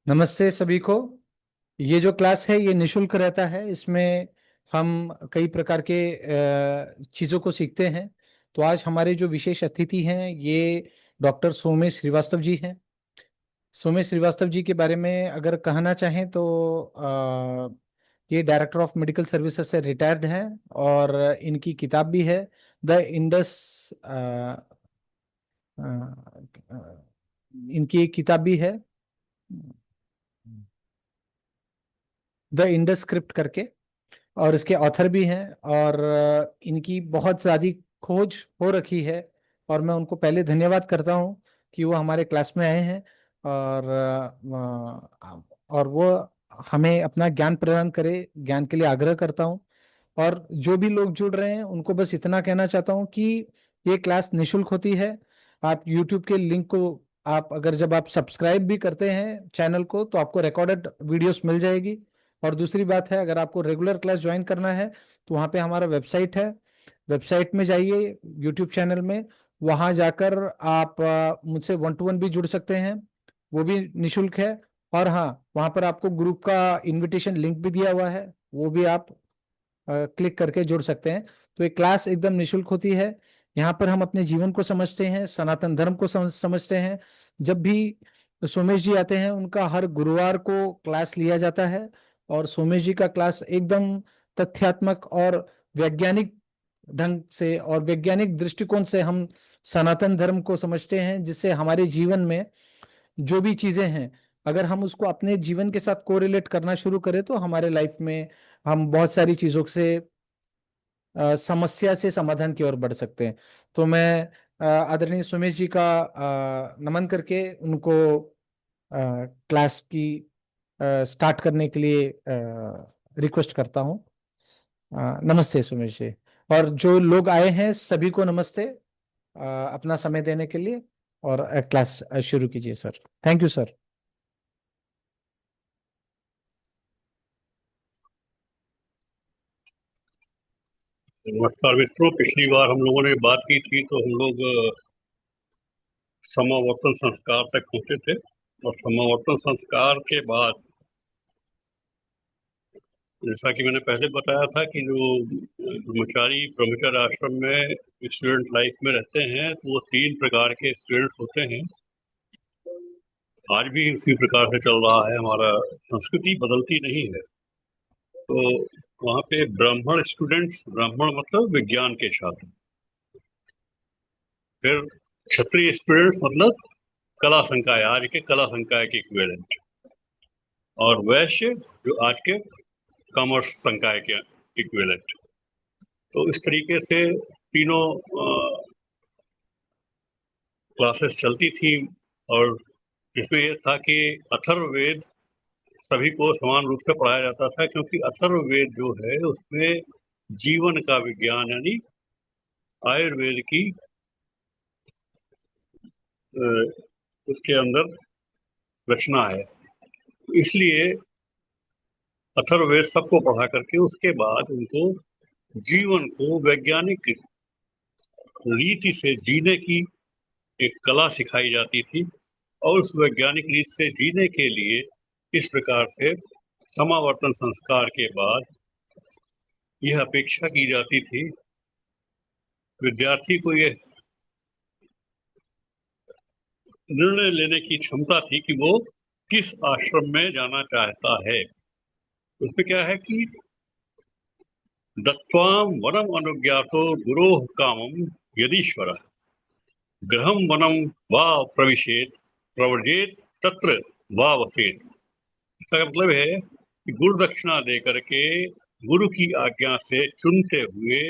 नमस्ते सभी को। ये जो क्लास है ये निशुल्क रहता है। इसमें हम कई प्रकार के चीज़ों को सीखते हैं। तो आज हमारे जो विशेष अतिथि हैं ये डॉक्टर सोमेश श्रीवास्तव जी हैं। सोमेश श्रीवास्तव जी के बारे में अगर कहना चाहें तो ये डायरेक्टर ऑफ मेडिकल सर्विसेज से रिटायर्ड हैं। और इनकी किताब भी है द इंडस। इनकी एक किताब भी है द इंडस स्क्रिप्ट करके, और इसके ऑथर भी हैं। और इनकी बहुत ज़्यादा खोज हो रखी है। और मैं उनको पहले धन्यवाद करता हूँ कि वो हमारे क्लास में आए हैं। और और वो हमें अपना ज्ञान प्रदान करे, ज्ञान के लिए आग्रह करता हूँ। और जो भी लोग जुड़ रहे हैं उनको बस इतना कहना चाहता हूँ कि ये क्लास निशुल्क होती है। आप YouTube के लिंक को, आप अगर जब आप सब्सक्राइब भी करते हैं चैनल को तो आपको रिकॉर्डेड वीडियोस मिल जाएगी। और दूसरी बात है, अगर आपको रेगुलर क्लास ज्वाइन करना है तो वहाँ पे हमारा वेबसाइट है। वेबसाइट में जाइए, यूट्यूब चैनल में, वहाँ जाकर आप मुझसे 1-to-1 भी जुड़ सकते हैं। वो भी निशुल्क है। और हाँ, वहाँ पर आपको ग्रुप का इनविटेशन लिंक भी दिया हुआ है, वो भी आप क्लिक करके जुड़ सकते हैं। तो ये क्लास एकदम निशुल्क होती है। यहाँ पर हम अपने जीवन को समझते हैं, सनातन धर्म को समझते हैं। जब भी सोमेश जी आते हैं उनका हर गुरुवार को क्लास लिया जाता है। और सोमेश जी का क्लास एकदम तथ्यात्मक और वैज्ञानिक ढंग से और वैज्ञानिक दृष्टिकोण से हम सनातन धर्म को समझते हैं, जिससे हमारे जीवन में जो भी चीजें हैं, अगर हम उसको अपने जीवन के साथ कोरिलेट करना शुरू करें तो हमारे लाइफ में हम बहुत सारी चीजों से समस्या से समाधान की ओर बढ़ सकते हैं। तो मैं आदरणीय सुमेश जी का नमन करके उनको क्लास की स्टार्ट करने के लिए रिक्वेस्ट करता हूँ। नमस्ते सुमेश जी। और जो लोग आए हैं सभी को नमस्ते। अपना समय देने के लिए। और क्लास शुरू कीजिए सर। Thank you sir. नमस्कार मित्रों। पिछली बार हम लोगों ने बात की थी तो हम लोग समावर्तन संस्कार तक पहुंचे थे। और समावर्तन संस्कार के बाद, जैसा कि मैंने पहले बताया था कि जो ब्रह्मचारी ब्रह्मचर्य आश्रम में स्टूडेंट लाइफ में रहते हैं तो वो 3 प्रकार के स्टूडेंट्स होते हैं। आज भी उसी प्रकार से चल रहा है, हमारा संस्कृति बदलती नहीं है। तो वहाँ पे ब्राह्मण स्टूडेंट्स, ब्राह्मण मतलब विज्ञान के छात्र। फिर क्षत्रिय स्टूडेंट्स मतलब कला संकाय, आज के कला संकाय के इक्विवेलेंट। और वैश्य जो आज के कॉमर्स संकाय के इक्विवेलेंट। तो इस तरीके से तीनों क्लासेस चलती थी। और इसमें यह था कि अथर्ववेद सभी को समान रूप से पढ़ाया जाता था, क्योंकि अथर्ववेद जो है उसमें जीवन का विज्ञान यानी आयुर्वेद की उसके अंदर रचना है। इसलिए अथर्ववेद सबको पढ़ा करके उसके बाद उनको जीवन को वैज्ञानिक रीति से जीने की एक कला सिखाई जाती थी। और उस वैज्ञानिक रीति से जीने के लिए इस प्रकार से समावर्तन संस्कार के बाद यह अपेक्षा की जाती थी, विद्यार्थी को यह निर्णय लेने की क्षमता थी कि वो किस आश्रम में जाना चाहता है। उसमें क्या है कि दत्वाम वनम अनुज्ञातो गुरोः कामम यदीश्वरः गृहं वनं वा प्रविशेत प्रव्रजेत तत्र वा वसेत। इसका मतलब है कि गुरु दक्षिणा दे करके गुरु की आज्ञा से चुनते हुए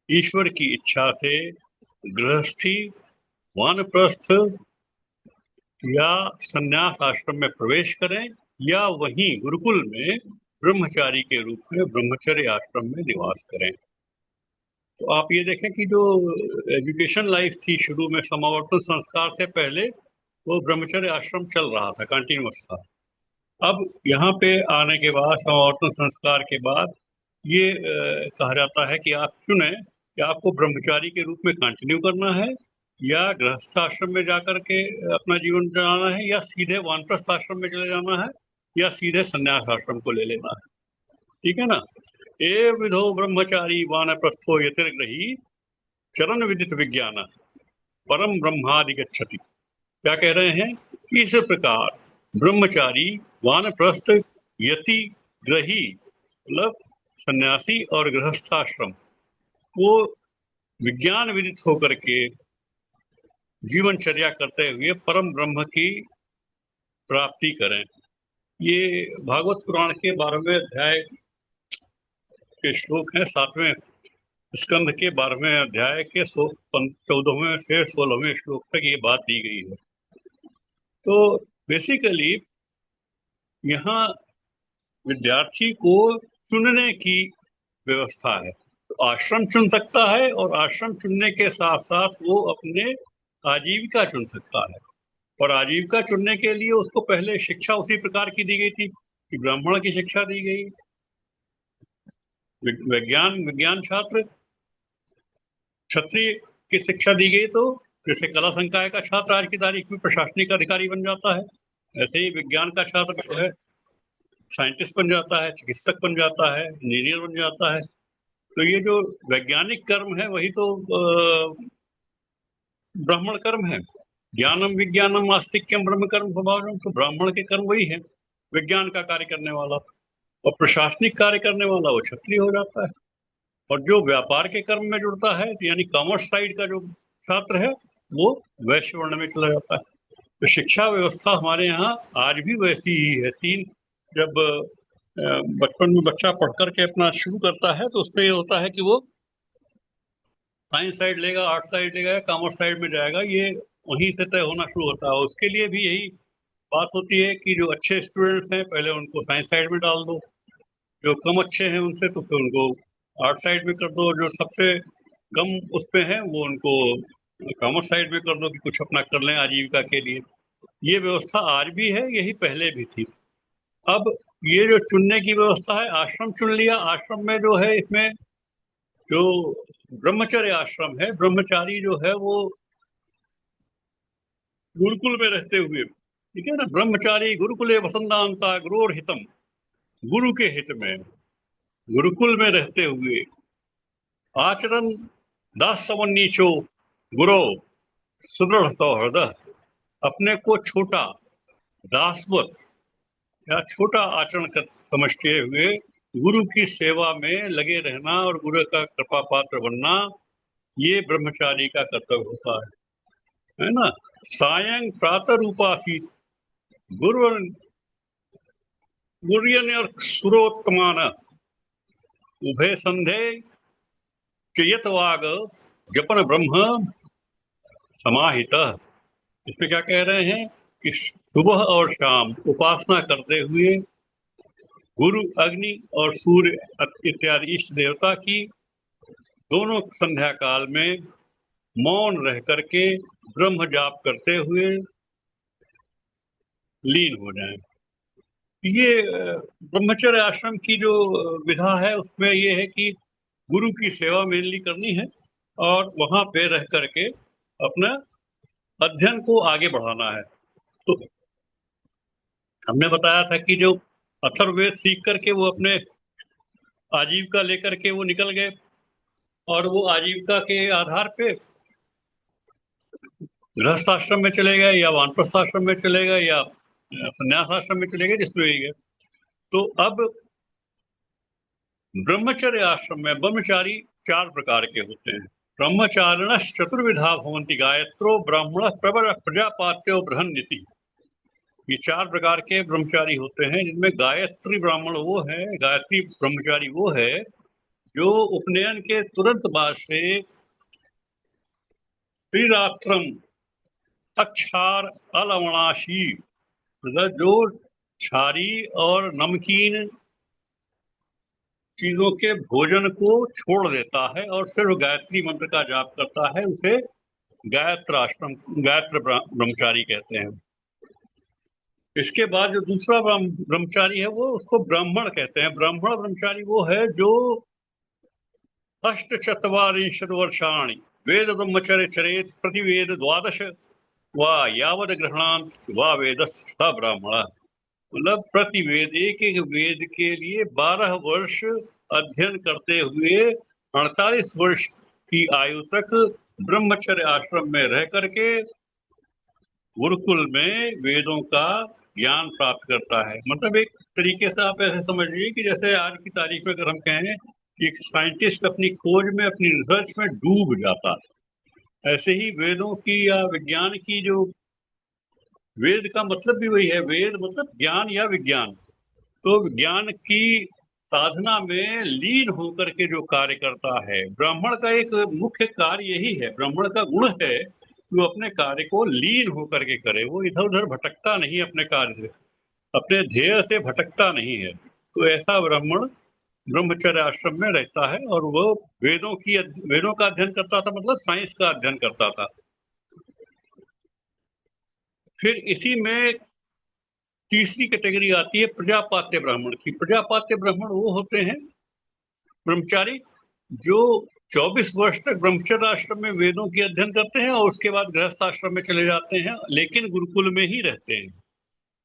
ईश्वर की इच्छा से गृहस्थी, वानप्रस्थ या संन्यास आश्रम में प्रवेश करें, या वहीं गुरुकुल में ब्रह्मचारी के रूप में ब्रह्मचर्य आश्रम में निवास करें। तो आप ये देखें कि जो एजुकेशन लाइफ थी शुरू में समावर्तन संस्कार से पहले, वो ब्रह्मचर्य आश्रम चल रहा था, कंटिन्यूअस था। अब यहाँ पे आने के बाद, समावर्तन संस्कार के बाद, ये कहा जाता है कि आप चुनें कि आपको ब्रह्मचारी के रूप में कंटिन्यू करना है या गृहस्थाश्रम में जाकर के अपना जीवन चलाना है, या सीधे वानप्रस्थ आश्रम में चले जाना है, या सीधे संन्यास आश्रम को ले लेना है। ठीक है ना। ए विधो ब्रह्मचारी वानप्रस्थो यतिर्ग्रही चरण विदित विज्ञान परम ब्रह्मादिगच्छति। क्या कह रहे हैं? इस प्रकार ब्रह्मचारी, वानप्रस्थ, यति, ग्रही मतलब सन्यासी और गृहस्थाश्रम वो विज्ञान विदित होकर के जीवनचर्या करते हुए परम ब्रह्म की प्राप्ति करें। ये भागवत पुराण के 12वें अध्याय के श्लोक हैं, 7वें स्कंध के 12वें अध्याय के 14वें से 16वें श्लोक तक ये बात दी गई है। तो बेसिकली यहाँ विद्यार्थी को चुनने की व्यवस्था है। तो आश्रम चुन सकता है, और आश्रम चुनने के साथ साथ वो अपने आजीविका चुन सकता है। और आजीविका चुनने के लिए उसको पहले शिक्षा उसी प्रकार की दी गई थी कि ब्राह्मण की शिक्षा दी गई, विज्ञान छात्र क्षत्रिय की शिक्षा दी गई। तो जैसे कला संकाय का छात्र आज की तारीख में प्रशासनिक अधिकारी बन जाता है, ऐसे ही विज्ञान का छात्र जो है साइंटिस्ट बन जाता है, चिकित्सक बन जाता है, इंजीनियर बन जाता है। तो ये जो वैज्ञानिक कर्म है वही तो ब्राह्मण कर्म है। ज्ञानम विज्ञानम आस्तिक्यम ब्रह्म कर्म स्वभावम। तो ब्राह्मण के कर्म वही है, विज्ञान का कार्य करने वाला। और प्रशासनिक कार्य करने वाला वो क्षत्रिय हो जाता है। और जो व्यापार के कर्म में जुड़ता है, यानी कॉमर्स साइड का जो छात्र है, वो वैश्य वर्ण में चला जाता है। तो शिक्षा व्यवस्था हमारे यहाँ आज भी वैसी ही है। जब बचपन में बच्चा पढ़ करके अपना शुरू करता है तो उसमें ये होता है कि वो साइंस साइड लेगा, आर्ट साइड लेगा, या कॉमर्स साइड में जाएगा। ये वहीं से तय होना शुरू होता है। उसके लिए भी यही बात होती है कि जो अच्छे स्टूडेंट्स हैं पहले उनको साइंस साइड में डाल दो, जो कम अच्छे हैं उनसे तो फिर उनको आर्ट साइड में कर दो, जो सबसे कम उस पे हैं वो उनको कॉमर्स साइड में कर दो कि कुछ अपना कर लें आजीविका के लिए। ये व्यवस्था आज भी है, यही पहले भी थी। अब ये जो चुनने की व्यवस्था है, आश्रम चुन लिया। आश्रम में जो है, इसमें जो ब्रह्मचर्य आश्रम है, ब्रह्मचारी जो है वो गुरुकुल में रहते हुए, ठीक है ना, ब्रह्मचारी गुरुकुले वसंतांता गुरोर हितम, गुरु के हित में गुरुकुल में रहते हुए आचरण दास नीचो गुरो सुदृढ़ सौहृद, अपने को छोटा दासवत या छोटा आचरण कर समझते हुए गुरु की सेवा में लगे रहना और गुरु का कृपा पात्र बनना, ये ब्रह्मचारी का कर्तव्य होता है ना। सायं प्रातः रूपासीत गुरु गुर्यन और सुरोत्तमान उभय संधे चयत वाग जपन ब्रह्म समाहित। इसमें क्या कह रहे हैं कि सुबह और शाम उपासना करते हुए गुरु, अग्नि और सूर्य इत्यादि इष्ट देवता की दोनों संध्या काल में मौन रह करके ब्रह्म जाप करते हुए लीन हो जाएं। ये ब्रह्मचर्य आश्रम की जो विधा है उसमें ये है कि गुरु की सेवा मेनली करनी है, और वहां पे रह करके अपना अध्ययन को आगे बढ़ाना है। तो हमने बताया था कि जो अथर्ववेद सीख करके वो अपने आजीविका लेकर के वो निकल गए, और वो आजीविका के आधार पे गृहस्थ आश्रम में चले गए, या वानप्रस्थ आश्रम में चले गए, या संन्यास आश्रम में चले गए, जिसमें भी गए। तो अब ब्रह्मचर्य आश्रम में ब्रह्मचारी 4 प्रकार के होते हैं। ब्रह्मचारिण चतुर्विधा भवन्ति गायत्रो ब्राह्मण प्रवर प्रजापात्यो बृहन्निति। ये 4 प्रकार के ब्रह्मचारी होते हैं, जिनमें गायत्री ब्राह्मण वो है, गायत्री ब्रह्मचारी वो है जो उपनयन के तुरंत बाद से त्रिरात्रम अक्षार अलवणाशी, मतलब जो क्षारी और नमकीन चीजों के भोजन को छोड़ देता है और सिर्फ गायत्री मंत्र का जाप करता है, उसे गायत्र ब्रह्मचारी कहते हैं। इसके बाद जो दूसरा ब्रह्मचारी है वो उसको ब्राह्मण कहते हैं। ब्राह्मण ब्रह्मचारी वो है जो 8 चत्वारिंशत् वर्षाणि वेद ब्रह्मचर्य चरेत प्रतिवेद द्वादश वा यावद गृहणांत वा वेदस स ब्राह्मण। मतलब प्रतिवेद, एक एक वेद के लिए 12 वर्ष अध्ययन करते हुए 48 वर्ष की आयु तक ब्रह्मचर्य आश्रम में रह करके गुरुकुल में वेदों का ज्ञान प्राप्त करता है। मतलब एक तरीके से आप ऐसे समझिए कि जैसे आज की तारीख में अगर हम कहें कि एक साइंटिस्ट अपनी खोज में, अपनी रिसर्च में डूब जाता है, ऐसे ही वेदों की या विज्ञान की जो, वेद का मतलब भी वही है, वेद मतलब ज्ञान या विज्ञान। तो विज्ञान की साधना में लीन होकर के जो कार्य करता है, ब्राह्मण का एक मुख्य कार्य यही है, ब्राह्मण का गुण है कि वो अपने कार्य को लीन होकर के करे, वो इधर उधर भटकता नहीं, अपने कार्य से, अपने ध्येय से भटकता नहीं है। तो ऐसा ब्राह्मण ब्रह्मचर्य आश्रम में रहता है और वो वेदों का अध्ययन करता था, मतलब साइंस का अध्ययन करता था। फिर इसी में तीसरी कैटेगरी आती है प्रजापात्य ब्राह्मण की। प्रजापात्य ब्राह्मण वो होते हैं ब्रह्मचारी जो 24 वर्ष तक ब्रह्मचर्य आश्रम में वेदों की अध्ययन करते हैं और उसके बाद गृहस्थ आश्रम में चले जाते हैं, लेकिन गुरुकुल में ही रहते हैं।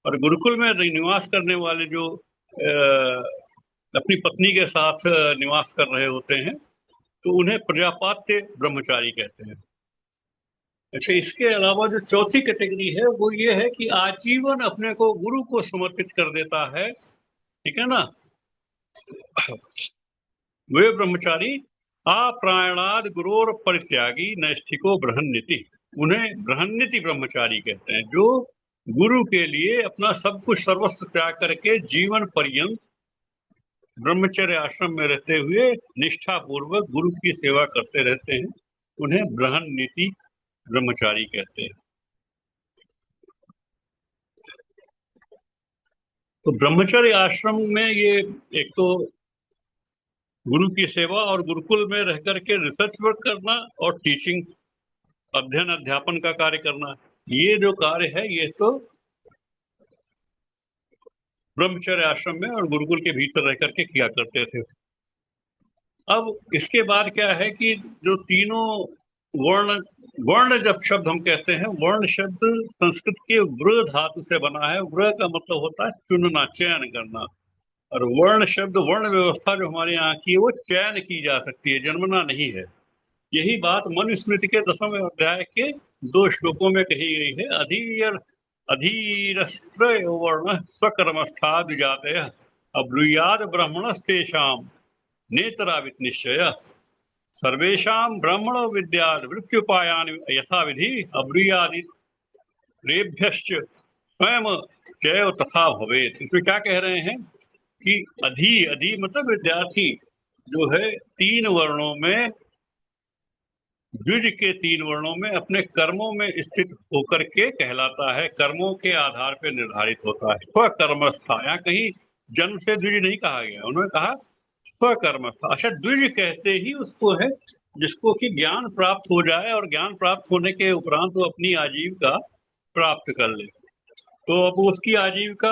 और गुरुकुल में निवास करने वाले जो अपनी पत्नी के साथ निवास कर रहे होते हैं, तो उन्हें प्रजापात्य ब्रह्मचारी कहते हैं। अच्छा, इसके अलावा जो चौथी कैटेगरी है वो ये है कि आजीवन अपने को गुरु को समर्पित कर देता है, ठीक है ना। वे ब्रह्मचारी अप्रायणाद गुरोर परित्यागी नैष्ठिको बृहन्निति, उन्हें बृहन्निति ब्रह्मचारी कहते हैं, जो गुरु के लिए अपना सब कुछ सर्वस्व त्याग करके जीवन पर्यंत ब्रह्मचर्य आश्रम में रहते हुए निष्ठा पूर्वक गुरु की सेवा करते रहते हैं, उन्हें बृहन्निति ब्रह्मचारी कहते हैं। तो ब्रह्मचर्य आश्रम में ये एक तो गुरु की सेवा और गुरुकुल में रह करके रिसर्च वर्क करना और टीचिंग, अध्ययन अध्यापन का कार्य करना, ये जो कार्य है ये तो ब्रह्मचर्य आश्रम में और गुरुकुल के भीतर रह करके किया करते थे। अब इसके बाद क्या है कि जो तीनों वर्ण, वर्ण जब शब्द हम कहते हैं, वर्ण शब्द संस्कृत के वृ धातु से बना है। वृ का मतलब होता है चुनना, चयन करना। और वर्ण शब्द, वर्ण व्यवस्था जो हमारे यहाँ की है वो चयन की जा सकती है, जन्मना नहीं है। यही बात मनुस्मृति के 10वें अध्याय के 2 श्लोकों में कही गई है। अधीरस्त्र वर्ण स्वकर्मस्थाद जातयः अब्रूयाद ब्राह्मणस्तेषाम् नेतरावित निश्चय सर्वेषां ब्राह्मणो विद्याद् वृत्त्युपायानि यथा विधि अब्रूयादि रेभ्यश्च स्वयं चैव तथा भवेत्। इसमें क्या कह रहे हैं कि अधि मतलब विद्यार्थी जो है 3 वर्णों में, द्विज के 3 वर्णों में अपने कर्मों में स्थित होकर के कहलाता है, कर्मों के आधार पर निर्धारित होता है। स्वकर्मस्था, यहाँ कहीं जन्म से द्विज नहीं कहा गया, उन्होंने कहा स्वकर्मस्था। अच्छा, द्विज कहते ही उसको है जिसको कि ज्ञान प्राप्त हो जाए और ज्ञान प्राप्त होने के उपरांत वो अपनी आजीविका प्राप्त कर ले। तो अब उसकी आजीविका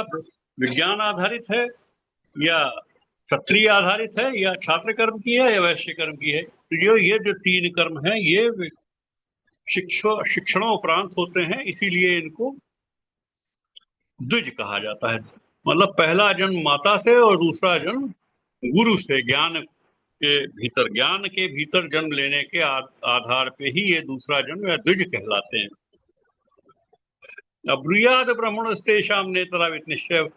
विज्ञान आधारित है या क्षत्रिय आधारित है या छात्र कर्म की है या वैश्य कर्म की है। तो ये जो 3 कर्म है ये शिक्षणों उपरांत होते हैं, इसीलिए इनको द्विज कहा जाता है। मतलब पहला जन्म माता से और दूसरा जन्म गुरु से, ज्ञान के भीतर जन्म लेने के आधार पे ही ये दूसरा जन्म या द्विज कहलाते हैं। अब्रूयाद ब्राह्मण स्तेषाम नेतरावित निश्चय,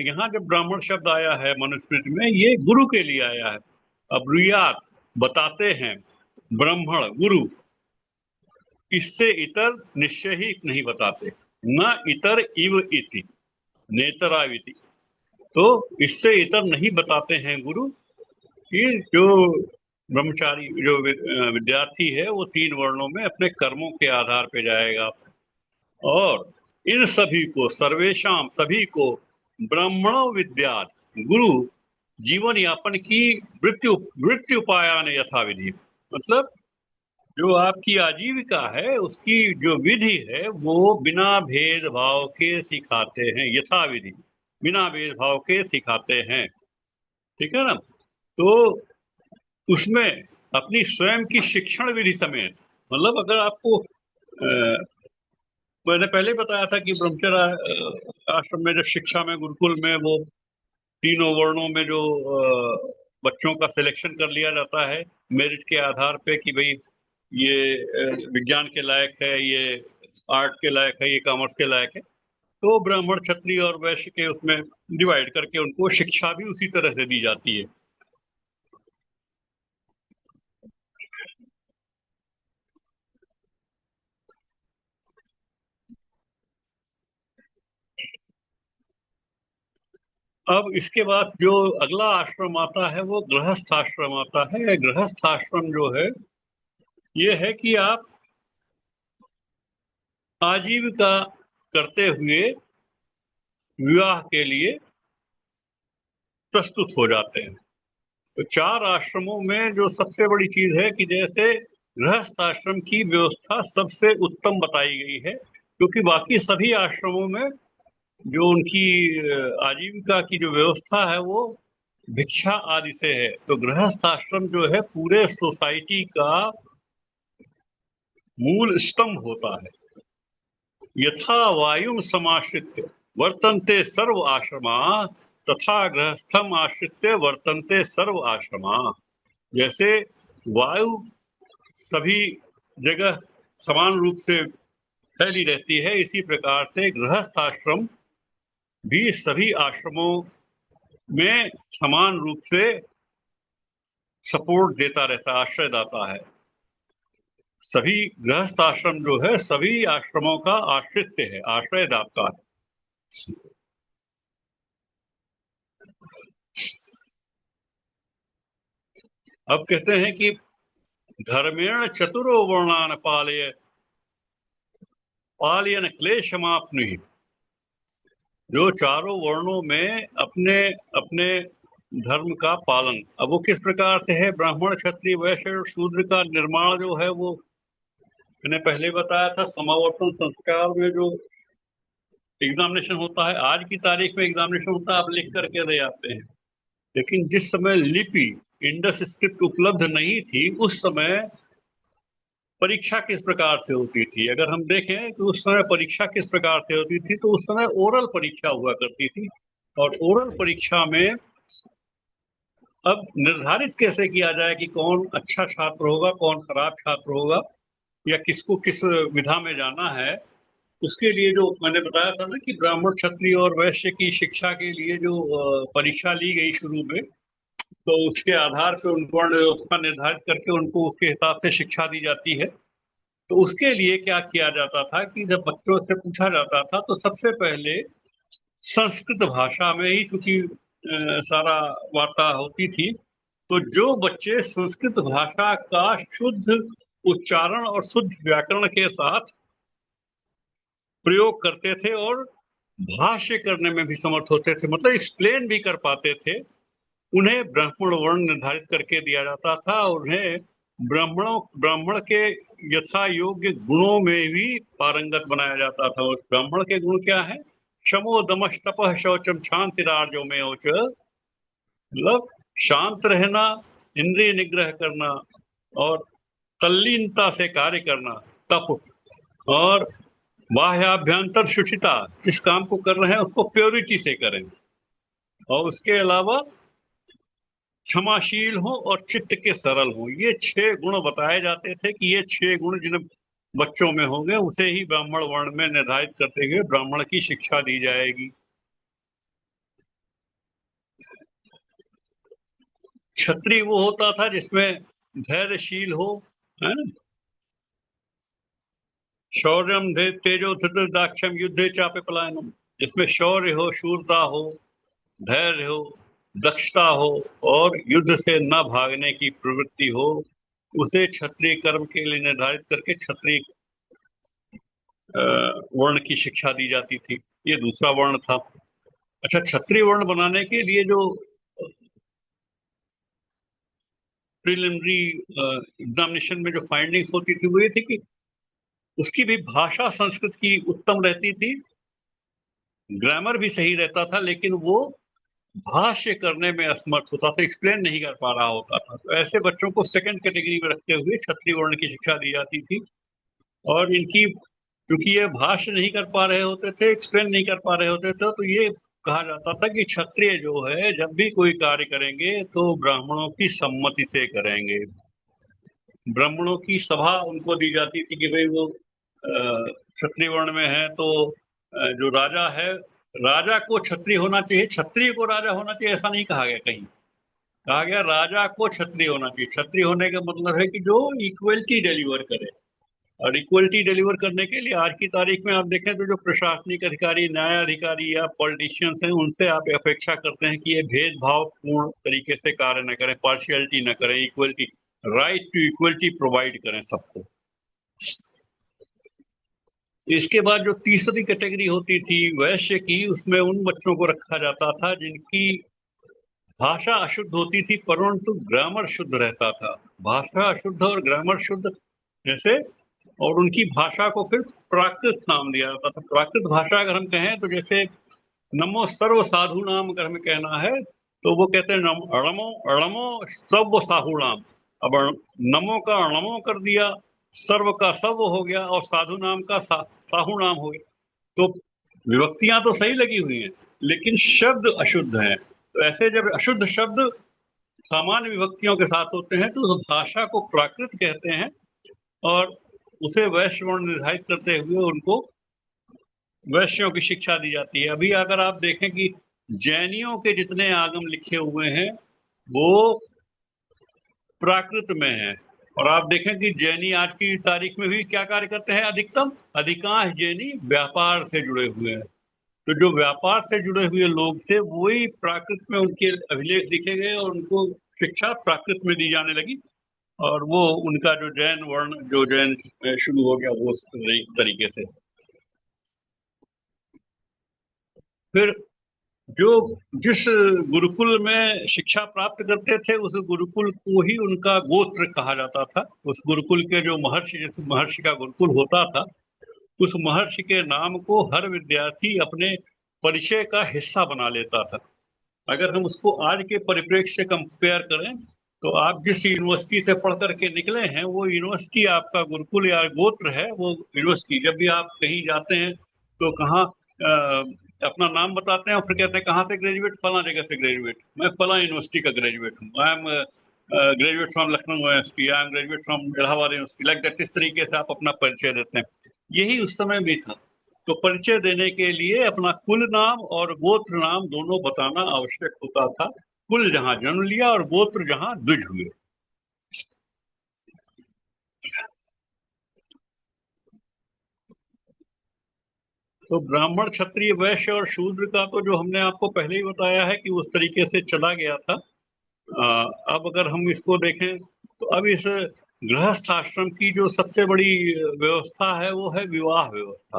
यहाँ जब ब्राह्मण शब्द आया है मनुस्मृति में, ये गुरु के लिए आया है। अब्रूयात बताते हैं, ब्राह्मण गुरु, इससे इतर निश्चय ही नहीं बताते, न इतर इव इति नेतराविति। तो इससे इतर नहीं बताते हैं गुरु कि जो ब्रह्मचारी, जो विद्यार्थी है वो 3 वर्णों में अपने कर्मों के आधार पर जाएगा। और इन सभी को, सर्वेशाम सभी को, ब्राह्मणों विद्यात गुरु जीवन यापन की वृत्ति उपायान यथाविधि, मतलब जो आपकी आजीविका है उसकी जो विधि है वो बिना भेदभाव के सिखाते हैं, यथाविधि बिना भेदभाव के सिखाते हैं, ठीक है ना। तो उसमें अपनी स्वयं की शिक्षण विधि समेत, मतलब अगर आपको मैंने पहले बताया था कि ब्रह्मचर्य आश्रम में, जो शिक्षा में, गुरुकुल में, वो तीनों वर्णों में जो बच्चों का सिलेक्शन कर लिया जाता है मेरिट के आधार पे कि भाई ये विज्ञान के लायक है, ये आर्ट के लायक है, ये कॉमर्स के लायक है, तो ब्राह्मण, क्षत्रिय और वैश्य के उसमें डिवाइड करके उनको शिक्षा भी उसी तरह से दी जाती है। अब इसके बाद जो अगला आश्रम आता है वो गृहस्थ आश्रम आता है। गृहस्थ आश्रम जो है ये है कि आप आजीविका करते हुए विवाह के लिए प्रस्तुत हो जाते हैं। तो 4 आश्रमों में जो सबसे बड़ी चीज है कि जैसे गृहस्थ आश्रम की व्यवस्था सबसे उत्तम बताई गई है, क्योंकि बाकी सभी आश्रमों में जो उनकी आजीविका की जो व्यवस्था है वो भिक्षा आदि से है। तो गृहस्थ आश्रम जो है पूरे सोसाइटी का मूल स्तंभ होता है। यथा वायुं समाश्रित्य वर्तन्ते सर्व आश्रमा, तथा गृहस्थम आश्रित्य वर्तन्ते सर्व आश्रमा। जैसे वायु सभी जगह समान रूप से फैली रहती है, इसी प्रकार से गृहस्थ आश्रम भी सभी आश्रमों में समान रूप से सपोर्ट देता रहता, आश्रय दाता है। सभी गृहस्थ आश्रम जो है सभी आश्रमों का आश्रित्य है, आश्रय दाता है। अब कहते हैं कि धर्मेण चतुरो वर्णान पालयन क्लेशमाप्नुहि। जो चारों वर्णों में अपने अपने धर्म का पालन, अब वो किस प्रकार से है? ब्राह्मण, क्षत्रिय, वैश्य और शूद्र का निर्माण जो है वो मैंने पहले बताया था। समावर्तन संस्कार में जो एग्जामिनेशन होता है, आज की तारीख में एग्जामिनेशन होता है, आप लिख करके दे आते हैं, लेकिन जिस समय लिपि, इंडस स्क्रिप्ट उपलब्ध नहीं थी, उस समय परीक्षा किस प्रकार से होती थी? अगर हम देखें कि उस समय परीक्षा किस प्रकार से होती थी, तो उस समय ओरल परीक्षा हुआ करती थी। और ओरल परीक्षा में अब निर्धारित कैसे किया जाए कि कौन अच्छा छात्र होगा, कौन खराब छात्र होगा, या किसको किस विधा में जाना है, उसके लिए जो मैंने बताया था ना कि ब्राह्मण, क्षत्रिय और वैश्य की शिक्षा के लिए जो परीक्षा ली गई शुरू में, तो उसके आधार पर उनको वर्ण व्यवस्था निर्धारित करके उनको उसके हिसाब से शिक्षा दी जाती है। तो उसके लिए क्या किया जाता था कि जब बच्चों से पूछा जाता था तो सबसे पहले संस्कृत भाषा में ही, क्योंकि सारा वार्ता होती थी, तो जो बच्चे संस्कृत भाषा का शुद्ध उच्चारण और शुद्ध व्याकरण के साथ प्रयोग करते थे और भाष्य करने में भी समर्थ होते थे, मतलब एक्सप्लेन भी कर पाते थे, उन्हें ब्राह्मण वर्ण निर्धारित करके दिया जाता था। और उन्हें ब्राह्मण के यथा योग्य गुणों में भी पारंगत बनाया जाता था। और ब्राह्मण के गुण क्या है? शमो दमश तपः शौचम क्षांतिरार्जो में ओच, मतलब शांत रहना, इंद्रिय निग्रह करना और तल्लीनता से कार्य करना, तप, और बाह्याभ्यंतर शुचिता, जिस काम को कर रहे हैं उसको प्योरिटी से करें, और उसके अलावा क्षमाशील हो और चित्त के सरल हो। ये 6 गुण बताए जाते थे कि ये 6 गुण जिन बच्चों में होंगे उसे ही ब्राह्मण वर्ण में निर्धारित करते हुए ब्राह्मण की शिक्षा दी जाएगी। क्षत्रिय वो होता था जिसमें धैर्यशील हो, है ना, शौर्यम तेजो धृतदाक्षम युद्धे चापे पलायनम, जिसमें शौर्य हो, शूरता हो, धैर्य हो, दक्षता हो और युद्ध से न भागने की प्रवृत्ति हो, उसे क्षत्रिय कर्म के लिए निर्धारित करके क्षत्रिय वर्ण की शिक्षा दी जाती थी। ये दूसरा वर्ण था। अच्छा, क्षत्रिय वर्ण बनाने के लिए जो प्रिलिमिनरी एग्जामिनेशन में जो फाइंडिंग्स होती थी वो ये थी कि उसकी भी भाषा संस्कृत की उत्तम रहती थी, ग्रामर भी सही रहता था, लेकिन वो भाष्य करने में असमर्थ होता था, एक्सप्लेन नहीं कर पा रहा होता था, तो ऐसे बच्चों को सेकंड कैटेगरी में रखते हुए क्षत्रिय वर्ण की शिक्षा दी जाती थी। और इनकी, क्योंकि ये भाष्य नहीं कर पा रहे होते थे, एक्सप्लेन नहीं कर पा रहे होते थे, तो ये कहा जाता था कि क्षत्रिय जो है जब भी कोई कार्य करेंगे तो ब्राह्मणों की सम्मति से करेंगे। ब्राह्मणों की सभा उनको दी जाती थी कि भाई वो क्षत्रिय वर्ण में है तो जो राजा है, राजा को क्षत्रिय होना चाहिए, क्षत्रिय को राजा होना चाहिए ऐसा नहीं कहा गया कहीं। कहा गया राजा को क्षत्रिय होना चाहिए। क्षत्रिय होने का मतलब है कि जो इक्वलिटी डिलीवर करे। और इक्वलिटी डिलीवर करने के लिए आज की तारीख में आप देखें तो जो प्रशासनिक अधिकारी, न्यायाधिकारी या पॉलिटिशियंस हैं, उनसे आप अपेक्षा करते हैं कि ये भेदभाव पूर्ण तरीके से कार्य न करें, पार्शियलिटी न करें, equality, right to equality provide करें सबको। इसके बाद जो तीसरी कैटेगरी होती थी वैश्य की, उसमें उन बच्चों को रखा जाता था जिनकी भाषा अशुद्ध होती थी परंतु ग्रामर शुद्ध रहता था। भाषा अशुद्ध और ग्रामर शुद्ध जैसे, और उनकी भाषा को फिर प्राकृत नाम दिया जाता था। प्राकृत भाषा अगर हम कहें तो जैसे नमो सर्व साधु नाम अगर हमें कहना है तो वो कहते हैं अणमो अणमो सर्व साहु नाम। अब नमो का अणमो कर दिया, सर्व का सर्व हो गया और साधु नाम का साहु नाम हो गया। तो विभक्तियां तो सही लगी हुई हैं लेकिन शब्द अशुद्ध हैं। तो ऐसे जब अशुद्ध शब्द सामान्य विभक्तियों के साथ होते हैं तो उस भाषा को प्राकृत कहते हैं और उसे वैश्य वर्ण निर्धारित करते हुए उनको वैश्यों की शिक्षा दी जाती है। अभी अगर आप देखें कि जैनियों के जितने आगम लिखे हुए हैं वो प्राकृत में हैं, और आप देखें कि जैनी आज की तारीख में भी क्या कार्य करते हैं, अधिकांश जैनी व्यापार से जुड़े हुए हैं। तो जो व्यापार से जुड़े हुए लोग थे वही प्राकृत में उनके अभिलेख लिखे गए और उनको शिक्षा प्राकृत में दी जाने लगी, और वो उनका जो जैन वर्ण, जो जैन शुरू हो गया वो उस तरीके से। फिर जो जिस गुरुकुल में शिक्षा प्राप्त करते थे उस गुरुकुल को ही उनका गोत्र कहा जाता था। उस गुरुकुल के जो महर्षि, जिस महर्षि का गुरुकुल होता था, उस महर्षि के नाम को हर विद्यार्थी अपने परिचय का हिस्सा बना लेता था। अगर हम उसको आज के परिप्रेक्ष्य से कंपेयर करें तो आप जिस यूनिवर्सिटी से पढ़ करके निकले हैं वो यूनिवर्सिटी आपका गुरुकुल या गोत्र है। वो यूनिवर्सिटी, जब भी आप कहीं जाते हैं तो कहाँ अपना नाम बताते हैं और फिर कहते हैं कहाँ से ग्रेजुएट, फला जगह से ग्रेजुएट, मैं फला यूनिवर्सिटी का ग्रेजुएट हूँ, I am graduate from Lucknow university, I am graduate from Allahabad university, like that. इस तरीके से आप अपना परिचय देते हैं। यही उस समय भी था। तो परिचय देने के लिए अपना कुल नाम और गोत्र नाम दोनों बताना आवश्यक होता था। कुल जहां जन्म लिया और गोत्र जहां द्विज हुए। तो ब्राह्मण, क्षत्रिय, वैश्य और शूद्र का तो जो हमने आपको पहले ही बताया है कि उस तरीके से चला गया था। अब अगर हम इसको देखें तो अब इस गृहस्थ आश्रम की जो सबसे बड़ी व्यवस्था है वो है विवाह व्यवस्था।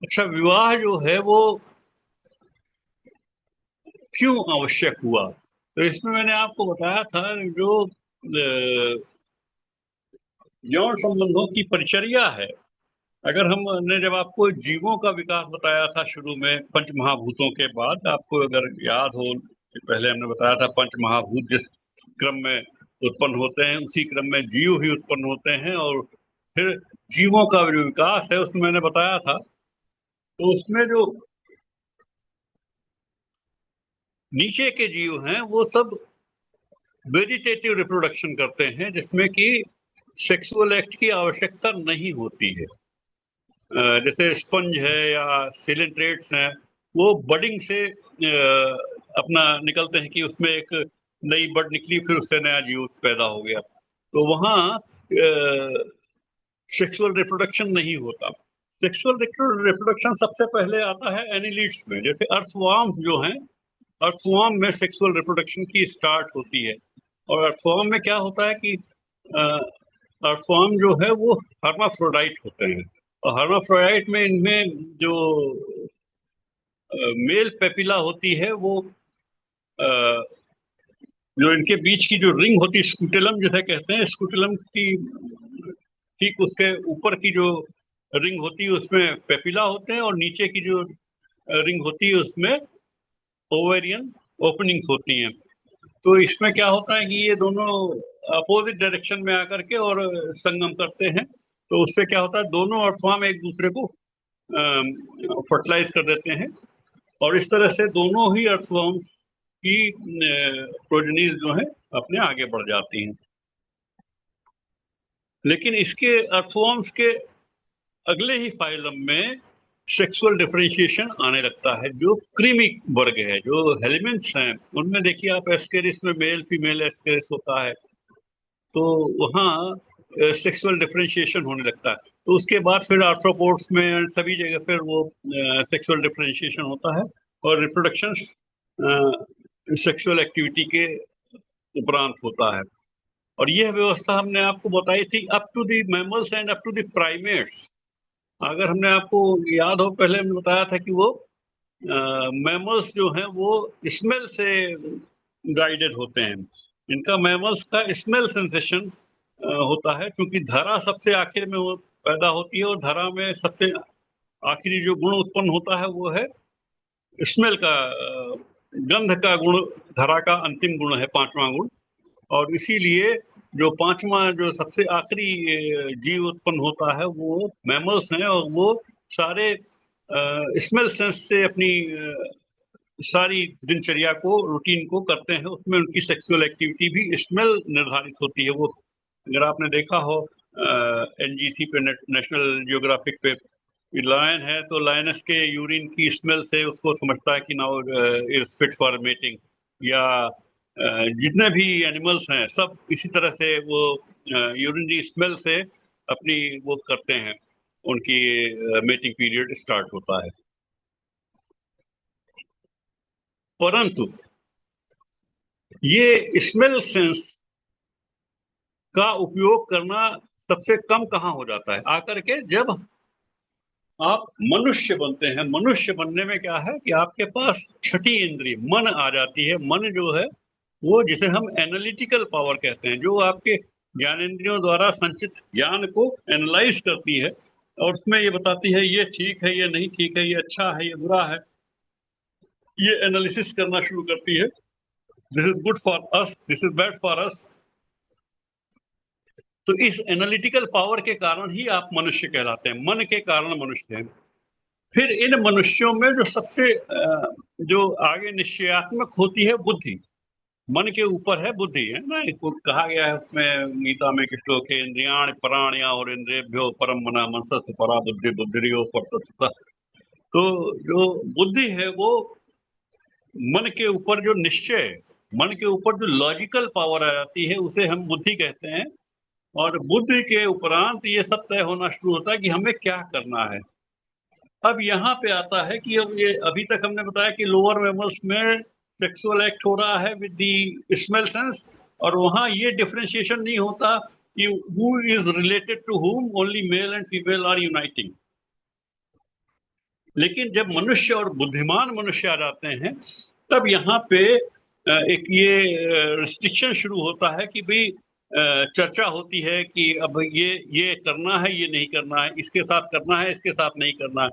अच्छा, विवाह जो है वो क्यों आवश्यक हुआ, तो इसमें मैंने आपको बताया था जो यौन संबंधों की परिचर्या है। अगर हमने जब आपको जीवों का विकास बताया था शुरू में पंच महाभूतों के बाद, आपको अगर याद हो कि पहले हमने बताया था पंच महाभूत जिस क्रम में उत्पन्न होते हैं उसी क्रम में जीव भी उत्पन्न होते हैं, और फिर जीवों का जो विकास है उसमें मैंने बताया था। तो उसमें जो नीचे के जीव हैं वो सब वेजिटेटिव रिप्रोडक्शन करते हैं जिसमें कि सेक्सुअल एक्ट की आवश्यकता नहीं होती है। जैसे स्पंज है या सिलिंट्रेट्स हैं, वो बडिंग से अपना निकलते हैं कि उसमें एक नई बड निकली फिर उससे नया जीव पैदा हो गया। तो वहाँ सेक्सुअल रिप्रोडक्शन नहीं होता। सेक्सुअल रिप्रोडक्शन सबसे पहले आता है एनिलिड्स में। जैसे अर्थवर्म्स जो हैं, अर्थवर्म में सेक्सुअल रिप्रोडक्शन की स्टार्ट होती है। और अर्थवर्म में क्या होता है कि अर्थवर्म जो है वो हर्माफ्रोडाइट होते हैं, और हर्माफ्रोडाइट में इनमें जो मेल पेपिला होती है वो जो इनके बीच की जो रिंग होती है, स्कूटेलम जिसे कहते हैं, स्कूटेलम की ठीक उसके ऊपर की जो रिंग होती है उसमें पेपिला होते हैं, और नीचे की जो रिंग होती है उसमें ओवेरियन ओपनिंग्स होती हैं। तो इसमें क्या होता है कि ये दोनों अपोजिट डायरेक्शन में आकर के और संगम करते हैं, तो उससे क्या होता है, दोनों अर्थवर्म एक दूसरे को फर्टिलाइज कर देते हैं, और इस तरह से दोनों ही अर्थवर्म की प्रोजेनीज जो है अपने आगे बढ़ जाती हैं। लेकिन इसके अर्थवर्म्स के अगले ही फाइलम में सेक्सुअल डिफरेंशिएशन आने लगता है, जो क्रीमी वर्ग है, जो हेलिमेंट्स हैं उनमें देखिए आप एस्केरिस में मेल फीमेल एस्केरिस होता है, तो वहाँ सेक्सुअल डिफरेंशिएशन होने लगता है। तो उसके बाद फिर आर्थ्रोपोड्स में सभी जगह फिर वो सेक्सुअल डिफरेंशिएशन होता है, और रिप्रोडक्शन सेक्सुअल एक्टिविटी के उपरांत होता है। और यह व्यवस्था हमने आपको बताई थी up to the mammals and up to the primates. अगर हमने आपको याद हो, पहले हमने बताया था कि वो मैमल्स जो हैं वो स्मेल से गाइडेड होते हैं। इनका मैमल्स का स्मेल सेंसेशन होता है, क्योंकि धरा सबसे आखिर में वो पैदा होती है, और धरा में सबसे आखिरी जो गुण उत्पन्न होता है वो है स्मेल का, गंध का गुण धरा का अंतिम गुण है, पांचवा गुण। और इसीलिए जो पांचवा जो सबसे आखिरी जीव उत्पन्न होता है वो मैमल्स हैं, और वो सारे स्मेल सेंस से अपनी सारी दिनचर्या को, रूटीन को करते हैं। उसमें उनकी सेक्सुअल एक्टिविटी भी स्मेल निर्धारित होती है। वो अगर आपने देखा हो एनजीसी पे, नेशनल जियोग्राफिक पे, लायन है तो लायनस के यूरिन की स्मेल से उसको समझता है कि now is fit for mating, या जितने भी एनिमल्स हैं सब इसी तरह से वो यूरिनरी स्मेल से अपनी वो करते हैं, उनकी मेटिंग पीरियड स्टार्ट होता है। परंतु ये स्मेल सेंस का उपयोग करना सबसे कम कहाँ हो जाता है, आकर के जब आप मनुष्य बनते हैं। मनुष्य बनने में क्या है कि आपके पास छठी इंद्रिय मन आ जाती है। मन जो है वो, जिसे हम एनालिटिकल पावर कहते हैं, जो आपके ज्ञानेंद्रियों द्वारा संचित ज्ञान को एनालाइज करती है, और उसमें ये बताती है ये ठीक है, ये नहीं ठीक है, ये अच्छा है, ये बुरा है, ये एनालिसिस करना शुरू करती है। This is good for us, this is bad for us. तो इस एनालिटिकल पावर के कारण ही आप मनुष्य कहलाते हैं, मन के कारण मनुष्य हैं। फिर इन मनुष्यों में जो सबसे जो आगे निश्चयात्मक होती है बुद्धि, मन के ऊपर है बुद्धि, है ना। इसको कहा गया है उसमें गीता में कि श्लोक है, इंद्रियाण पराण्या और इंद्रियभ्यो परम मना मनसस् परा बुद्धि बुद्धिर्यो परतस्तः। तो जो बुद्धि है वो मन के ऊपर जो निश्चय, मन के ऊपर जो लॉजिकल पावर आ जाती है उसे हम बुद्धि कहते हैं। और बुद्धि के उपरांत ये सब तय होना शुरू होता है कि हमें क्या करना है। अब यहाँ पे आता है कि अब ये अभी तक हमने बताया कि लोअर मैमल्स में सेक्सुअल एक्ट हो रहा है विद द स्मेल सेंस, और वहां ये डिफरेंशिएशन नहीं होता कि who is related to whom, only male and female are uniting. लेकिन जब मनुष्य और बुद्धिमान मनुष्य आ जाते हैं, तब यहाँ पे एक ये रिस्ट्रिक्शन शुरू होता है कि भाई चर्चा होती है कि अब ये करना है, ये नहीं करना है, इसके साथ करना है, इसके साथ नहीं करना है।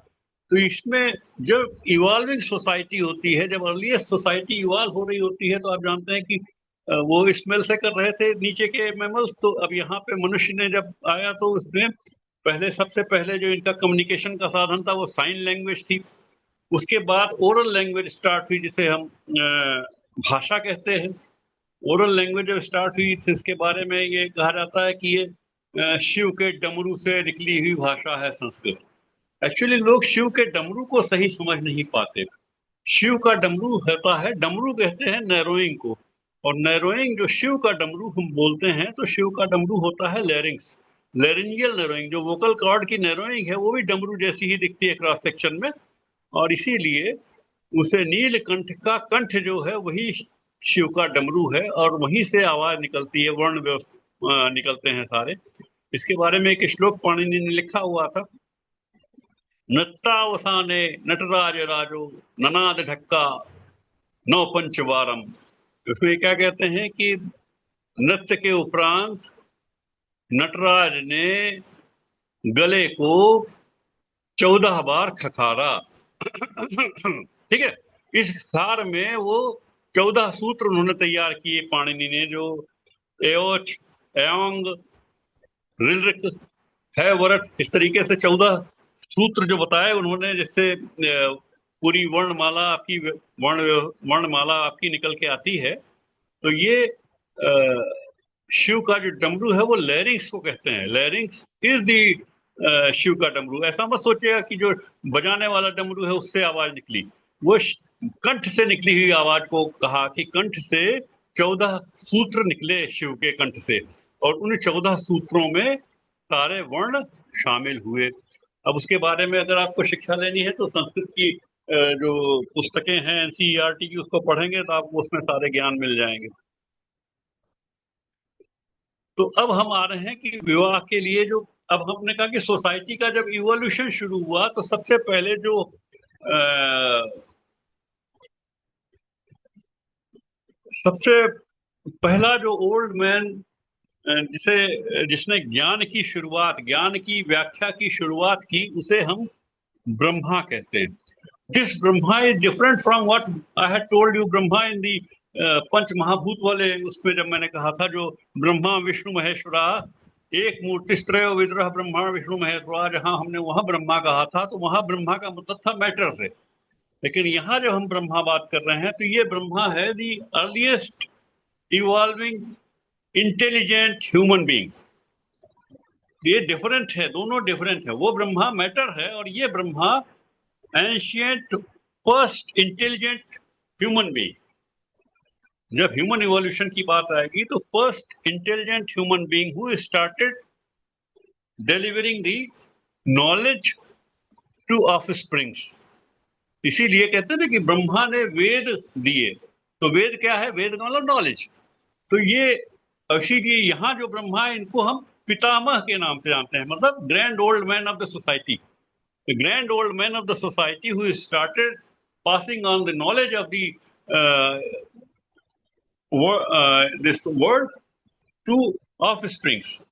तो इसमें जब इवॉल्विंग सोसाइटी होती है, जब अर्लीस्ट सोसाइटी इवॉल्व हो रही होती है, तो आप जानते हैं कि वो स्मेल से कर रहे थे नीचे के मैमल्स। तो अब यहाँ पे मनुष्य ने जब आया तो उसने पहले, सबसे पहले जो इनका कम्युनिकेशन का साधन था वो साइन लैंग्वेज थी। उसके बाद ओरल लैंग्वेज स्टार्ट हुई, जिसे हम भाषा कहते हैं। ओरल लैंग्वेज जब स्टार्ट हुई तो इसके बारे में ये कहा जाता है कि ये शिव के डमरू से निकली हुई भाषा है संस्कृत। एक्चुअली लोग शिव के डमरू को सही समझ नहीं पाते। शिव का डमरू होता है, डमरू कहते हैं नैरोइंग को, और नैरोइंग जो शिव का डमरू हम बोलते हैं, तो शिव का डमरू होता है लैरिंग्स, लैरिंजियल नैरोइंग। जो वोकल कॉर्ड की नैरोइंग है वो भी डमरू जैसी ही दिखती है क्रॉस सेक्शन में, और इसीलिए उसे नीलकंठ का कंठ जो है वही शिव का डमरू है, और वहीं से आवाज निकलती है, वर्ण व्यवस्था निकलते हैं सारे। इसके बारे में एक श्लोक पाणिनि ने लिखा हुआ था, नृत्तावसाने नटराज राजो ननाद ढक्का नौ पंचवारम। उसमें क्या कहते हैं कि नृत्य के उपरांत नटराज ने गले को 14 बार खखारा। ठीक है, इस खार में वो 14 सूत्र उन्होंने तैयार किए पाणिनि ने, जो एओच, एओंग, ऋलृक, है वरट, इस तरीके से 14 सूत्र जो बताए उन्होंने, जिससे पूरी वर्णमाला आपकी वर्णमाला आपकी निकल के आती है। तो ये शिव का जो डमरू है वो लैरिंग्स को कहते हैं। लैरिंग्स इज दी शिव का डमरू। ऐसा मत सोचिएगा कि जो बजाने वाला डमरू है उससे आवाज निकली, वो कंठ से निकली हुई आवाज को कहा कि कंठ से 14 सूत्र निकले शिव के कंठ से, और उन 14 सूत्रों में सारे वर्ण शामिल हुए। अब उसके बारे में अगर आपको शिक्षा लेनी है तो संस्कृत की जो पुस्तकें हैं एनसीईआरटी की, उसको पढ़ेंगे तो आपको उसमें सारे ज्ञान मिल जाएंगे। तो अब हम आ रहे हैं कि विवाह के लिए जो, अब हमने कहा कि सोसाइटी का जब इवोल्यूशन शुरू हुआ तो सबसे पहले जो सबसे पहला जो ओल्ड मैन जिसने ज्ञान की शुरुआत, ज्ञान की व्याख्या की शुरुआत की, उसे हम ब्रह्मा कहते हैं। This Brahma is different from what I had told you. Brahma in the पंच महाभूत वाले उसमें जब मैंने कहा था, जो ब्रह्मा विष्णु महेश्वरा एक मूर्तिस्त्रय विग्रह ब्रह्मा विष्णु महेश्वरा, जहां हमने वहां ब्रह्मा कहा था तो वहां ब्रह्मा का मतलब था मैटर से। लेकिन यहाँ जब हम ब्रह्मा बात कर रहे हैं तो ये ब्रह्मा है the earliest evolving intelligent human being. ये डिफरेंट है, दोनों डिफरेंट है। वो ब्रह्मा मैटर है और ये Brahma ancient first intelligent human being. जब ह्यूमन इवोल्यूशन की बात आएगी तो first intelligent human being who started delivering the knowledge to offsprings. इसीलिए कहते हैं ना कि ब्रह्मा ने वेद दिए। तो वेद क्या है? वेद का मतलब नॉलेज। तो ये इसीलिए यहाँ जो ब्रह्मा है इनको हम पितामह के नाम से जानते हैं, मतलब grand old man of the society. The grand old man of the society who started passing on the knowledge of the this world to offsprings.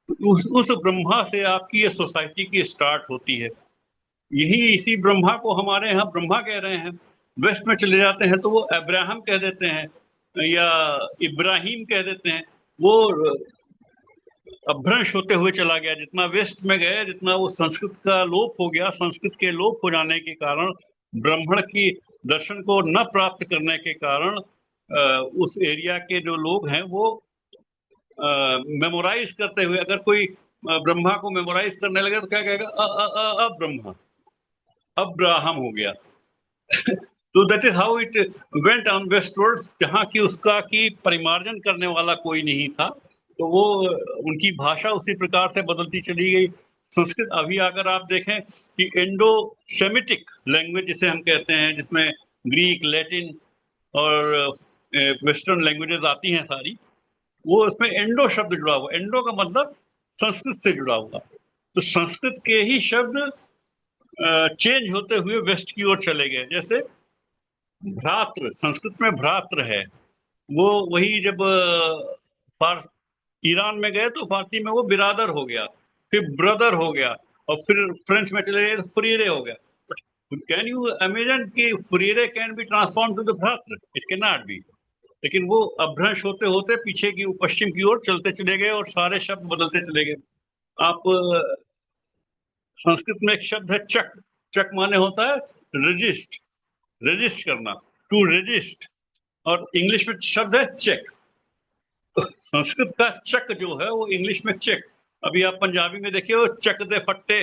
उस ब्रह्मा से आपकी ये सोसाइटी की स्टार्ट होती है। यही इसी ब्रह्मा को हमारे यहाँ ब्रह्मा कह रहे हैं। वेस्ट में चले जाते हैं तो वो अब्राहम कह देते हैं या इब्राहिम कह देते हैं। वो अपभ्रंश होते हुए चला गया। जितना वेस्ट में गए, जितना वो संस्कृत का लोप हो गया, संस्कृत के लोप हो जाने के कारण, ब्राह्मण की दर्शन को न प्राप्त करने के कारण उस एरिया के जो लोग हैं वो मेमोराइज करते हुए, अगर कोई ब्रह्मा को मेमोराइज करने लगे तो क्या कहेगा? अब ब्रह्मा, अब्राहम हो गया। तो that is how it went on westwards, जहाँ की उसका की परिमार्जन करने वाला कोई नहीं था। तो वो उनकी भाषा उसी प्रकार से बदलती चली गई। संस्कृत अभी अगर आप देखें कि इंडो सेमिटिक लैंग्वेज जिसे हम कहते हैं, जिसमें ग्रीक, लैटिन और वेस्टर्न लैंग्वेजेस आती हैं सारी, वो उसमें एंडो शब्द जुड़ा हुआ। एंडो का मतलब संस्कृत से जुड़ा हुआ। तो संस्कृत के ही शब्द चेंज होते हुए वेस्ट की ओर चले गए। जैसे भ्रातृ, संस्कृत में भ्रातृ है, वो वही जब ईरान में गए तो फारसी में वो बिरादर हो गया, फिर ब्रदर हो गया, और फिर फ्रेंच में चले गए तो फ्रीरे हो गया। कैन यू इमेजिन कि फ्रीरे can be transform to the bhratri? It can not be. लेकिन वो अपभ्रंश होते होते पीछे की पश्चिम की ओर चलते चले गए और सारे शब्द बदलते चले गए। आप संस्कृत में एक शब्द है चक। चक माने होता है रजिस्ट, रजिस्ट करना, टू रजिस्ट। और इंग्लिश में शब्द है चेक। संस्कृत का चक जो है वो इंग्लिश में चेक। अभी आप पंजाबी में देखिए वो चक दे फट्टे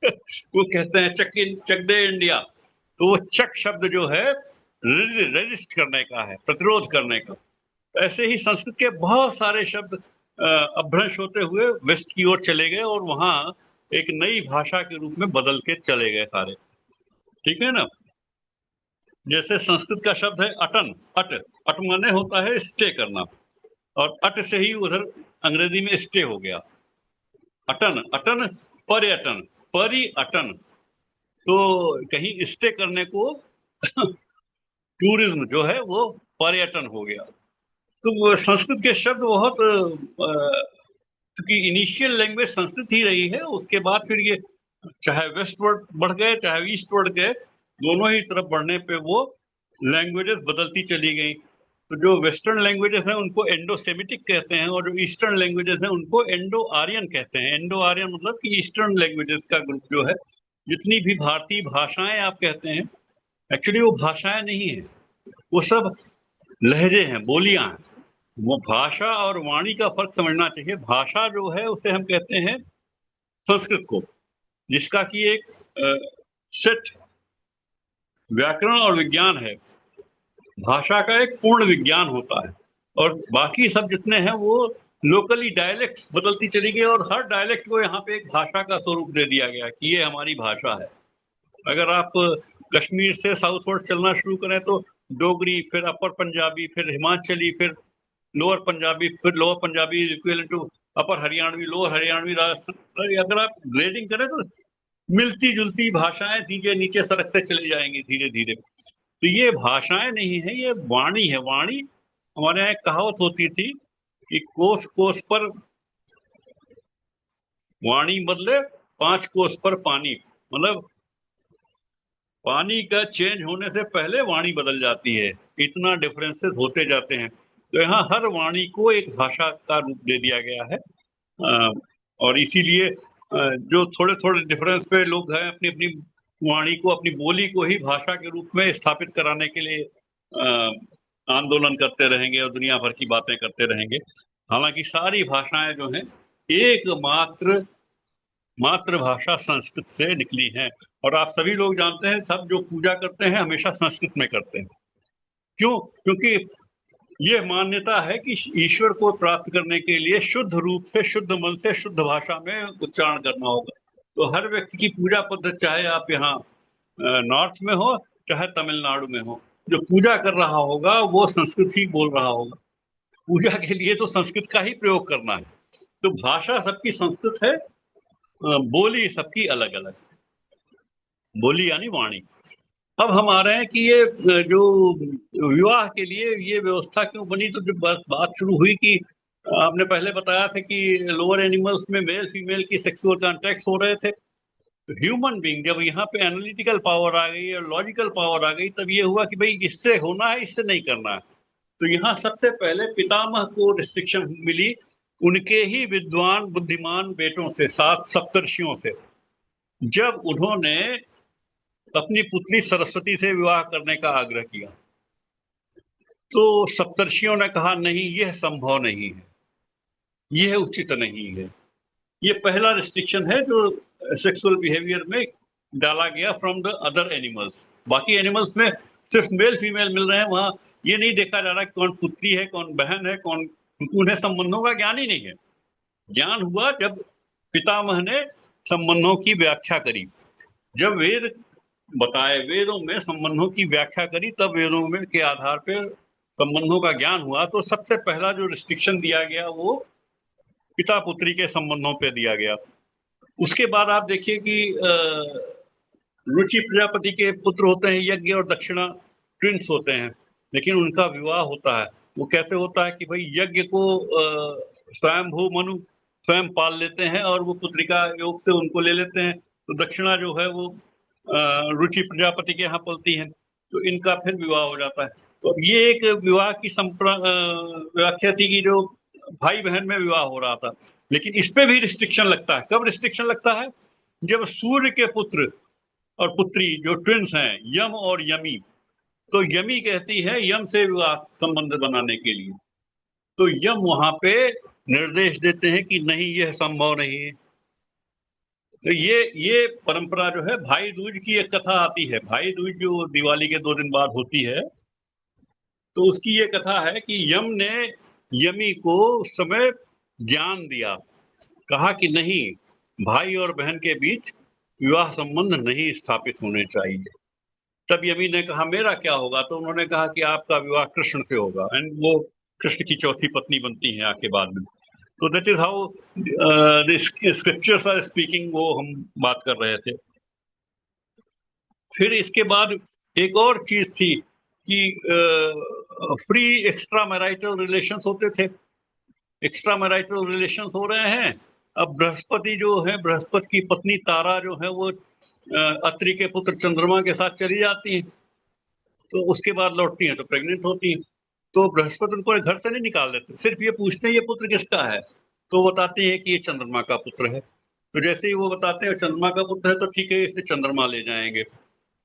वो कहते हैं चक दे इंडिया। तो वो चक शब्द जो है रजिस्ट करने का है, प्रतिरोध करने का। ऐसे ही संस्कृत के बहुत सारे शब्द अपभ्रंश होते हुए वेस्ट की ओर चले गए और वहां एक नई भाषा के रूप में बदल के चले गए सारे। ठीक है ना? जैसे संस्कृत का शब्द है अटन। अट, अट माने होता है स्टे करना, और अट से ही उधर अंग्रेजी में स्टे हो गया। अटन, अटन पर्यटन, परिअटन। तो कहीं स्टे करने को टूरिज्म जो है वो पर्यटन हो गया। तो संस्कृत के शब्द बहुत, क्योंकि इनिशियल लैंग्वेज संस्कृत ही रही है, उसके बाद फिर ये चाहे वेस्टवर्ड बढ़ गए चाहे ईस्टवर्ड गए, दोनों ही तरफ बढ़ने पे वो लैंग्वेजेस बदलती चली गई। तो जो वेस्टर्न लैंग्वेजेस हैं उनको इंडो सेमिटिक कहते हैं, और जो ईस्टर्न लैंग्वेजेस हैं उनको इंडो आर्यन कहते हैं। इंडो आर्यन मतलब कि ईस्टर्न लैंग्वेजेस का ग्रुप जो है। जितनी भी भारतीय भाषाएं आप कहते हैं, एक्चुअली वो भाषाएं नहीं है, वो सब लहजे हैं, बोलियां हैं। वो भाषा और वाणी का फर्क समझना चाहिए। भाषा जो है उसे हम कहते हैं संस्कृत को, जिसका कि एक सेट व्याकरण और विज्ञान है। भाषा का एक पूर्ण विज्ञान होता है, और बाकी सब जितने हैं वो लोकली डायलेक्ट्स बदलती चली गई, और हर डायलेक्ट को यहाँ पे एक भाषा का स्वरूप दे दिया गया कि ये हमारी भाषा है। अगर आप कश्मीर से साउथवर्ड चलना शुरू करें तो डोगरी, फिर अपर पंजाबी, फिर हिमाचली, फिर लोअर पंजाबी, फिर lower Punjabi equivalent to upper Haryanvi, lower Haryanvi, Rajasthan. अगर आप ग्रेडिंग करें तो मिलती जुलती भाषाएं नीचे नीचे सरकते चले जाएंगे धीरे धीरे। तो ये भाषाएं नहीं है, ये वाणी है। वाणी, हमारे यहाँ एक कहावत होती थी कि कोस कोस पर वाणी बदले, 5 कोस पर पानी। मतलब पानी का चेंज होने से पहले वाणी बदल जाती है, इतना डिफरेंसेस होते जाते हैं। तो यहाँ हर वाणी को एक भाषा का रूप दे दिया गया है। और इसीलिए जो थोड़े थोड़े डिफरेंस पे लोग हैं, अपनी अपनी वाणी को, अपनी बोली को ही भाषा के रूप में स्थापित कराने के लिए आंदोलन करते रहेंगे और दुनिया भर की बातें करते रहेंगे। हालांकि सारी भाषाएं जो हैं एकमात्र मातृभाषा संस्कृत से निकली हैं। और आप सभी लोग जानते हैं, सब जो पूजा करते हैं हमेशा संस्कृत में करते हैं। क्यों? क्योंकि ये मान्यता है कि ईश्वर को प्राप्त करने के लिए शुद्ध रूप से, शुद्ध मन से, शुद्ध भाषा में उच्चारण करना होगा। तो हर व्यक्ति की पूजा पद्धति, चाहे आप यहाँ नॉर्थ में हो चाहे तमिलनाडु में हो, जो पूजा कर रहा होगा वो संस्कृत ही बोल रहा होगा। पूजा के लिए तो संस्कृत का ही प्रयोग करना है। तो भाषा सबकी संस्कृत है, बोली सबकी अलग अलग। बोली यानी वाणी। अब हम आ रहे हैं कि ये जो विवाह के लिए ये व्यवस्था क्यों बनी। तो जब बात शुरू हुई कि आपने पहले बताया था कि लोअर एनिमल्स में मेल फीमेल की सेक्सुअल कॉन्टैक्ट्स हो रहे थे। तो ह्यूमन बीइंग जब यहाँ पे एनालिटिकल पावर आ गई और लॉजिकल पावर आ गई, तब ये हुआ कि भाई इससे होना है, इससे नहीं करना है। तो यहाँ सबसे पहले पितामह को रिस्ट्रिक्शन मिली, उनके ही विद्वान बुद्धिमान बेटों से, 7 सप्तर्षियों से, जब उन्होंने अपनी पुत्री सरस्वती से विवाह करने का आग्रह किया। तो सप्तर्षियों ने कहा नहीं, यह संभव नहीं है, यह उचित नहीं है। ये पहला रिस्ट्रिक्शन है जो सेक्सुअल बिहेवियर में डाला गया फ्रॉम द अदर एनिमल्स। बाकी एनिमल्स में सिर्फ मेल फीमेल मिल रहे हैं, वहां ये नहीं देखा जा रहा कौन पुत्री है, कौन बहन है, कौन, उन्हें संबंधों का ज्ञान ही नहीं है। ज्ञान हुआ जब पितामह ने संबंधों की व्याख्या करी। जब वेद बताए, वेदों में संबंधों की व्याख्या करी, तब वेदों में के आधार पर संबंधों का ज्ञान हुआ। तो सबसे पहला जो रिस्ट्रिक्शन दिया गया वो पिता पुत्री के संबंधों पे दिया गया। उसके बाद आप देखिए कि रुचि प्रजापति के पुत्र होते हैं, यज्ञ और दक्षिणा, ट्विंस होते हैं, लेकिन उनका विवाह होता है। वो कैसे होता है कि भाई यज्ञ को स्वयंभू मनु स्वयं पाल लेते हैं और वो पुत्रिका योग से उनको ले लेते हैं। तो दक्षिणा जो है वो रुचि प्रजापति के यहाँ पलती है, तो इनका फिर विवाह हो जाता है। तो ये एक विवाह की व्याख्या थी कि जो भाई बहन में विवाह हो रहा था। लेकिन इस पे भी रिस्ट्रिक्शन लगता है। कब रिस्ट्रिक्शन लगता है? जब सूर्य के पुत्र और पुत्री जो ट्विंस हैं, यम और यमी, तो यमी कहती है यम से विवाह संबंध बनाने के लिए, तो यम वहां पे निर्देश देते हैं कि नहीं, यह संभव नहीं है। तो ये परंपरा जो है, भाई दूज की एक कथा आती है, भाई दूज जो दिवाली के 2 दिन बाद होती है, तो उसकी ये कथा है कि यम ने यमी को उस समय ज्ञान दिया, कहा कि नहीं, भाई और बहन के बीच विवाह संबंध नहीं स्थापित होने चाहिए। तब यमी ने कहा मेरा क्या होगा? तो उन्होंने कहा कि आपका विवाह कृष्ण से होगा, एंड वो कृष्ण की चौथी पत्नी बनती है आके बाद में। तो that is how the scriptures are speaking, वो हम बात कर रहे थे। फिर इसके बाद एक और चीज थी कि फ्री एक्स्ट्रा मैरिटल रिलेशंस होते थे। एक्स्ट्रा मैरिटल रिलेशंस हो रहे हैं। अब बृहस्पति जो है, बृहस्पति की पत्नी तारा जो है, वो अत्रि के पुत्र चंद्रमा के साथ चली जाती है, तो उसके बाद लौटती हैं तो प्रेग्नेंट होती हैं। तो बृहस्पति उनको घर से नहीं निकाल देते, सिर्फ ये पूछते हैं ये पुत्र किसका है, तो बताते हैं कि ये चंद्रमा का पुत्र है। तो जैसे ही वो बताते हैं चंद्रमा का पुत्र है तो ठीक है, इसे चंद्रमा ले जाएंगे।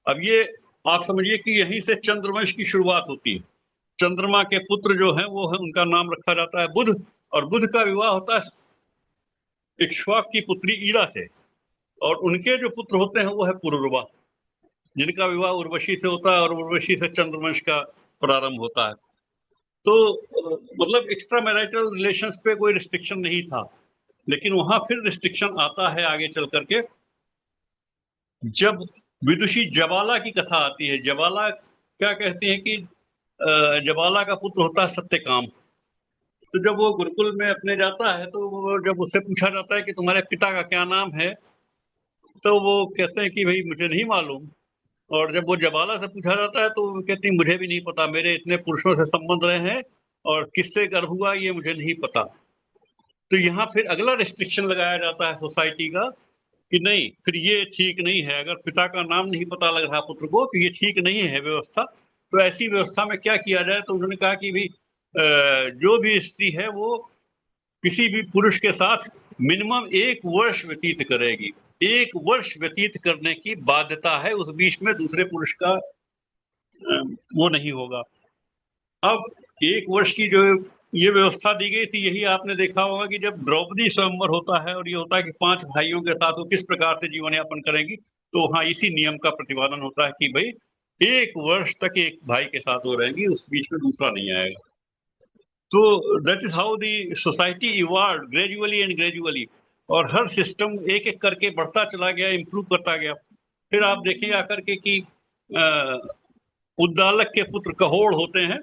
अब ये आप समझिए कि यहीं से चंद्रवंश की शुरुआत होती है। चंद्रमा के पुत्र जो है वो है, उनका नाम रखा जाता है बुध, और बुध का विवाह होता है इक्ष्वाक की पुत्री ईरा से, और उनके जो पुत्र होते हैं वो है पुरुरवा, जिनका विवाह उर्वशी से होता है, और उर्वशी से चंद्रवंश का प्रारंभ होता है। तो मतलब एक्स्ट्रा मैरिटल रिलेशंस पे कोई रिस्ट्रिक्शन नहीं था, लेकिन वहां फिर रिस्ट्रिक्शन आता है आगे चल करके, जब विदुषी जबाला की कथा आती है। जबाला क्या कहती है कि जबाला का पुत्र होता है सत्यकाम। तो जब वो गुरुकुल में अपने जाता है तो वो जब उससे पूछा जाता है कि तुम्हारे पिता का क्या नाम है, तो वो कहते हैं कि भाई मुझे नहीं मालूम। और जब वो जबाला से पूछा जाता है तो वो कहती मुझे भी नहीं पता, मेरे इतने पुरुषों से संबंध रहे हैं और किससे गर्भ हुआ ये मुझे नहीं पता। तो यहाँ फिर अगला रिस्ट्रिक्शन लगाया जाता है सोसाइटी का कि नहीं, फिर ये ठीक नहीं है, अगर पिता का नाम नहीं पता लग रहा पुत्र को तो ये ठीक नहीं है व्यवस्था। तो ऐसी व्यवस्था में क्या किया जाए, तो उन्होंने कहा कि भाई जो भी स्त्री है वो किसी भी पुरुष के साथ मिनिमम 1 वर्ष व्यतीत करेगी। 1 वर्ष व्यतीत करने की बाध्यता है, उस बीच में दूसरे पुरुष का वो नहीं होगा। अब 1 वर्ष की जो ये व्यवस्था दी गई थी, यही आपने देखा होगा कि जब द्रौपदी स्वयंवर होता है और ये होता है कि 5 भाइयों के साथ वो किस प्रकार से जीवन यापन करेंगी, तो हाँ इसी नियम का प्रतिपादन होता है कि भाई 1 वर्ष तक एक भाई के साथ वो रहेंगी, उस बीच में दूसरा नहीं आएगा। तो that is how the society evolve gradually and gradually, और हर सिस्टम एक एक करके बढ़ता चला गया, इम्प्रूव करता गया। फिर आप देखिए आकर के कि उद्दालक के पुत्र कहोड़ होते हैं,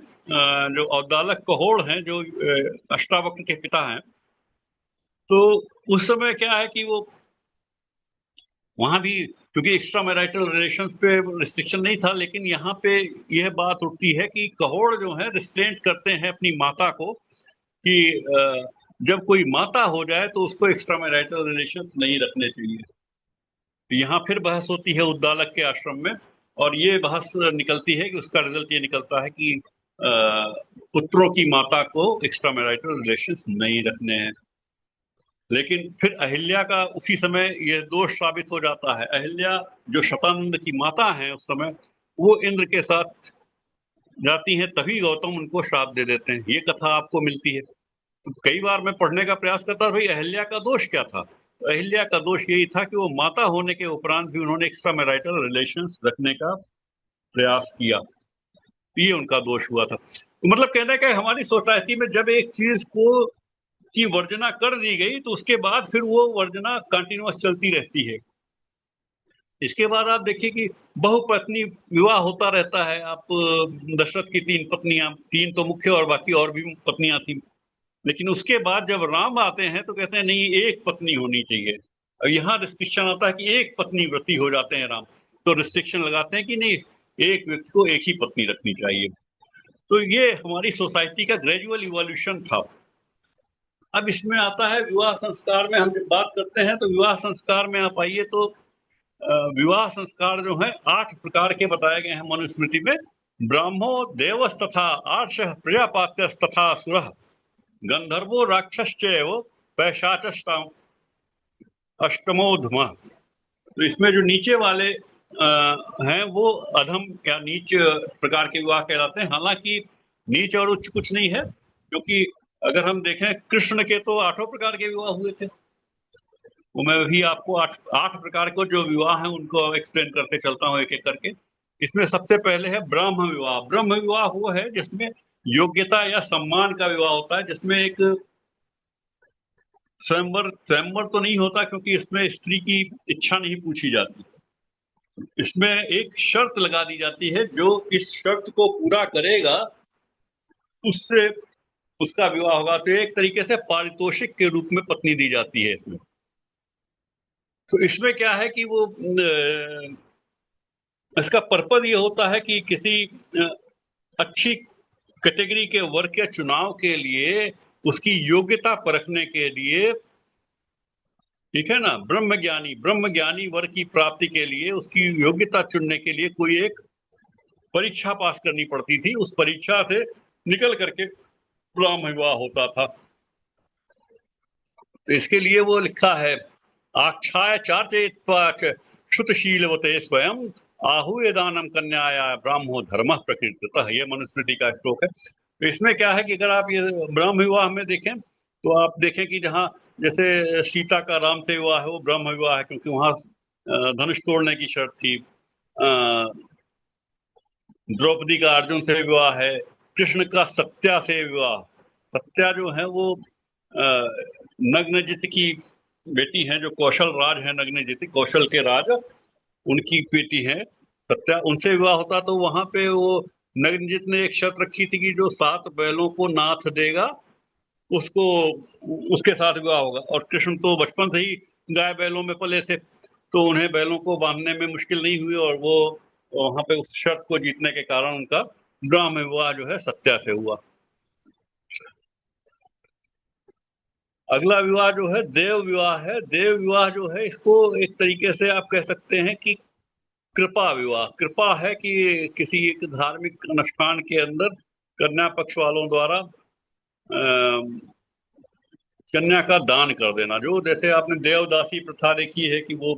जो उद्दालक कहोड़ हैं जो अष्टावक्र के पिता हैं। तो उस समय क्या है कि वो वहां भी क्योंकि एक्स्ट्रा मैरिटल रिलेशंस पे रिस्ट्रिक्शन नहीं था, लेकिन यहाँ पे यह बात उठती है कि कहोड़ जो है रिस्ट्रेंट करते हैं अपनी माता को कि जब कोई माता हो जाए तो उसको एक्स्ट्रा मैरिटल रिलेशंस नहीं रखने चाहिए। तो यहाँ फिर बहस होती है उद्दालक के आश्रम में, और ये बहस निकलती है कि उसका रिजल्ट ये निकलता है कि पुत्रों की माता को एक्स्ट्रा मैरिटल रिलेशंस नहीं रखने हैं। लेकिन फिर अहिल्या का उसी समय यह दोष साबित हो जाता है। अहिल्या जो शतानंद की माता है उस समय, वो इंद्र के साथ जाती हैं, तभी गौतम उनको श्राप दे देते हैं। ये कथा आपको मिलती है। तो कई बार मैं पढ़ने का प्रयास करता था भाई अहिल्या का दोष क्या था। तो अहिल्या का दोष यही था कि वो माता होने के उपरांत भी उन्होंने एक्स्ट्रा मैरिटल रिलेशंस रखने का प्रयास किया, ये उनका दोष हुआ था। तो मतलब कहना है कि हमारी सोसाइटी में जब एक चीज को की वर्जना कर दी गई तो उसके बाद फिर वो वर्जना कंटिन्यूअस चलती रहती है। इसके बाद आप देखिए कि बहुपत्नी विवाह होता रहता है। आप दशरथ की 3 पत्नियां, 3 तो मुख्य और बाकी और भी पत्नियां थी, लेकिन उसके बाद जब राम आते हैं तो कहते हैं नहीं एक पत्नी होनी चाहिए। और यहाँ रिस्ट्रिक्शन आता है कि एक पत्नी व्रती हो जाते हैं राम, तो रिस्ट्रिक्शन लगाते हैं कि नहीं एक व्यक्ति को एक ही पत्नी रखनी चाहिए। तो ये हमारी सोसाइटी का ग्रेजुअल इवोल्यूशन था। अब इसमें आता है विवाह संस्कार में, हम जब बात करते हैं तो विवाह संस्कार में आप आइए तो विवाह संस्कार जो है 8 प्रकार के बताए गए हैं मनुस्मृति में। ब्राह्मो देवस तथा आर्ष प्रजापात्य तथा सुरः गंधर्वो राक्षसश्चैव पैशाचष्टाम अष्टमो धूमः। तो इसमें जो नीचे वाले हैं वो अधम या नीच प्रकार के विवाह कहलाते हैं। हालांकि नीच और उच्च कुछ नहीं है, क्योंकि अगर हम देखें कृष्ण के तो 8 प्रकार के विवाह हुए थे। वो मैं भी आपको 8 प्रकार को जो विवाह है उनको एक्सप्लेन करते चलता हूँ एक एक करके। इसमें सबसे पहले है ब्रह्म विवाह। ब्रह्म विवाह वो है जिसमें योग्यता या सम्मान का विवाह होता है, जिसमें एक स्वयंवर स्वयंवर तो नहीं होता क्योंकि इसमें स्त्री की इच्छा नहीं पूछी जाती। इसमें एक शर्त लगा दी जाती है, जो इस शर्त को पूरा करेगा उससे उसका विवाह होगा। तो एक तरीके से पारितोषिक के रूप में पत्नी दी जाती है इसमें। तो इसमें क्या है कि वो इसका पर्पज ये होता है कि किसी अच्छी कैटेगरी के वर्ग के चुनाव के लिए, उसकी योग्यता परखने के लिए, ठीक है ना, ब्रह्म ज्ञानी वर्ग की प्राप्ति के लिए उसकी योग्यता चुनने के लिए कोई एक परीक्षा पास करनी पड़ती थी। उस परीक्षा से निकल करके ब्राह्म विवाह होता था। तो इसके लिए वो लिखा है, आख्याय चार्चयित्वा श्रुतशीलवते स्वयं आहूय दानम कन्याया ब्राह्मो धर्म प्रकृतः। ये मनुस्मृति का श्लोक है। तो इसमें क्या है कि अगर आप ये ब्राह्म विवाह में देखें तो आप देखें कि जहाँ जैसे सीता का राम से विवाह है वो ब्राह्म विवाह है, क्योंकि वहां धनुष तोड़ने की शर्त थी। द्रौपदी का अर्जुन से विवाह है। कृष्ण का सत्या से विवाह, सत्या जो है वो नग्नजित की बेटी है, जो कौशल राज है, नग्नजित कौशल के राज उनकी बेटी है सत्या, उनसे विवाह होता। तो वहां पे वो नग्नजित ने एक शर्त रखी थी कि जो 7 बैलों को नाथ देगा उसको, उसके साथ विवाह होगा। और कृष्ण तो बचपन से ही गाय बैलों में पले थे, तो उन्हें बैलों को बांधने में मुश्किल नहीं हुई, और वो वहां पे उस शर्त को जीतने के कारण उनका ब्राह्म विवाह जो है सत्या से हुआ। अगला विवाह जो है देव विवाह है। देव विवाह जो है इसको एक तरीके से आप कह सकते हैं कि कृपा विवाह। कृपा है कि किसी एक धार्मिक अनुष्ठान के अंदर कन्या पक्ष वालों द्वारा कन्या का दान कर देना। जो जैसे आपने देवदासी प्रथा देखी है कि वो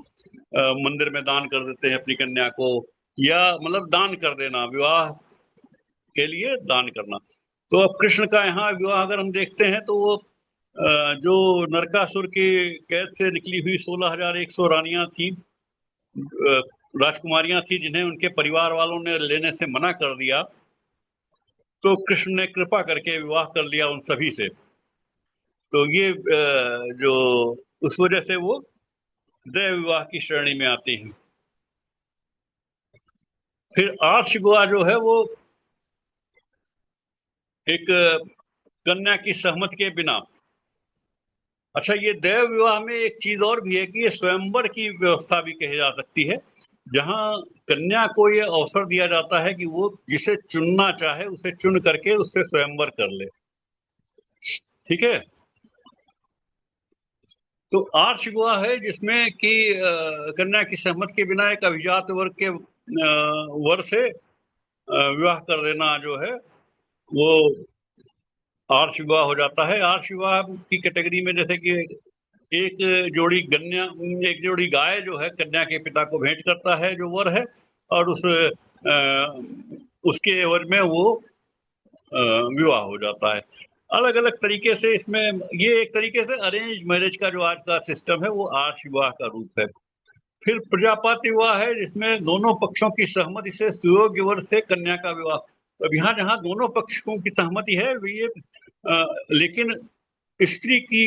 मंदिर में दान कर देते हैं अपनी कन्या को, या मतलब दान कर देना, विवाह के लिए दान करना। तो अब कृष्ण का यहाँ विवाह अगर हम देखते हैं तो वो जो नरकासुर की कैद से निकली हुई 16,100 रानियां थी, राजकुमारियां थी, जिन्हें उनके परिवार वालों ने लेने से मना कर दिया, तो कृष्ण ने कृपा करके विवाह कर लिया उन सभी से। तो ये जो उस वजह से वो देव विवाह की श्रेणी में आती हैं। फिर आर्ष विवाह जो है वो एक कन्या की सहमति के बिना। अच्छा, ये देव विवाह में एक चीज और भी है कि ये स्वयंवर की व्यवस्था भी कही जा सकती है, जहां कन्या को ये अवसर दिया जाता है कि वो जिसे चुनना चाहे उसे चुन करके उससे स्वयंवर कर ले। ठीक है। तो आर्ष विवाह है जिसमें कि कन्या की सहमति के बिना एक अभिजात वर्ग के वर से विवाह कर देना जो है वो आर्ष विवाह हो जाता है। आर्ष विवाह की कैटेगरी में जैसे कि एक जोड़ी गन्या, एक जोड़ी गाय जो है कन्या के पिता को भेंट करता है जो वर है, और उसके एवज में वो विवाह हो जाता है। अलग अलग तरीके से इसमें ये एक तरीके से अरेंज मैरिज का जो आज का सिस्टम है वो आर्ष विवाह का रूप है। फिर प्रजापति विवाह है जिसमें दोनों पक्षों की सहमति से सुयोग्य वर से कन्या का विवाह। अब यहाँ जहाँ दोनों पक्षों की सहमति है ये लेकिन स्त्री की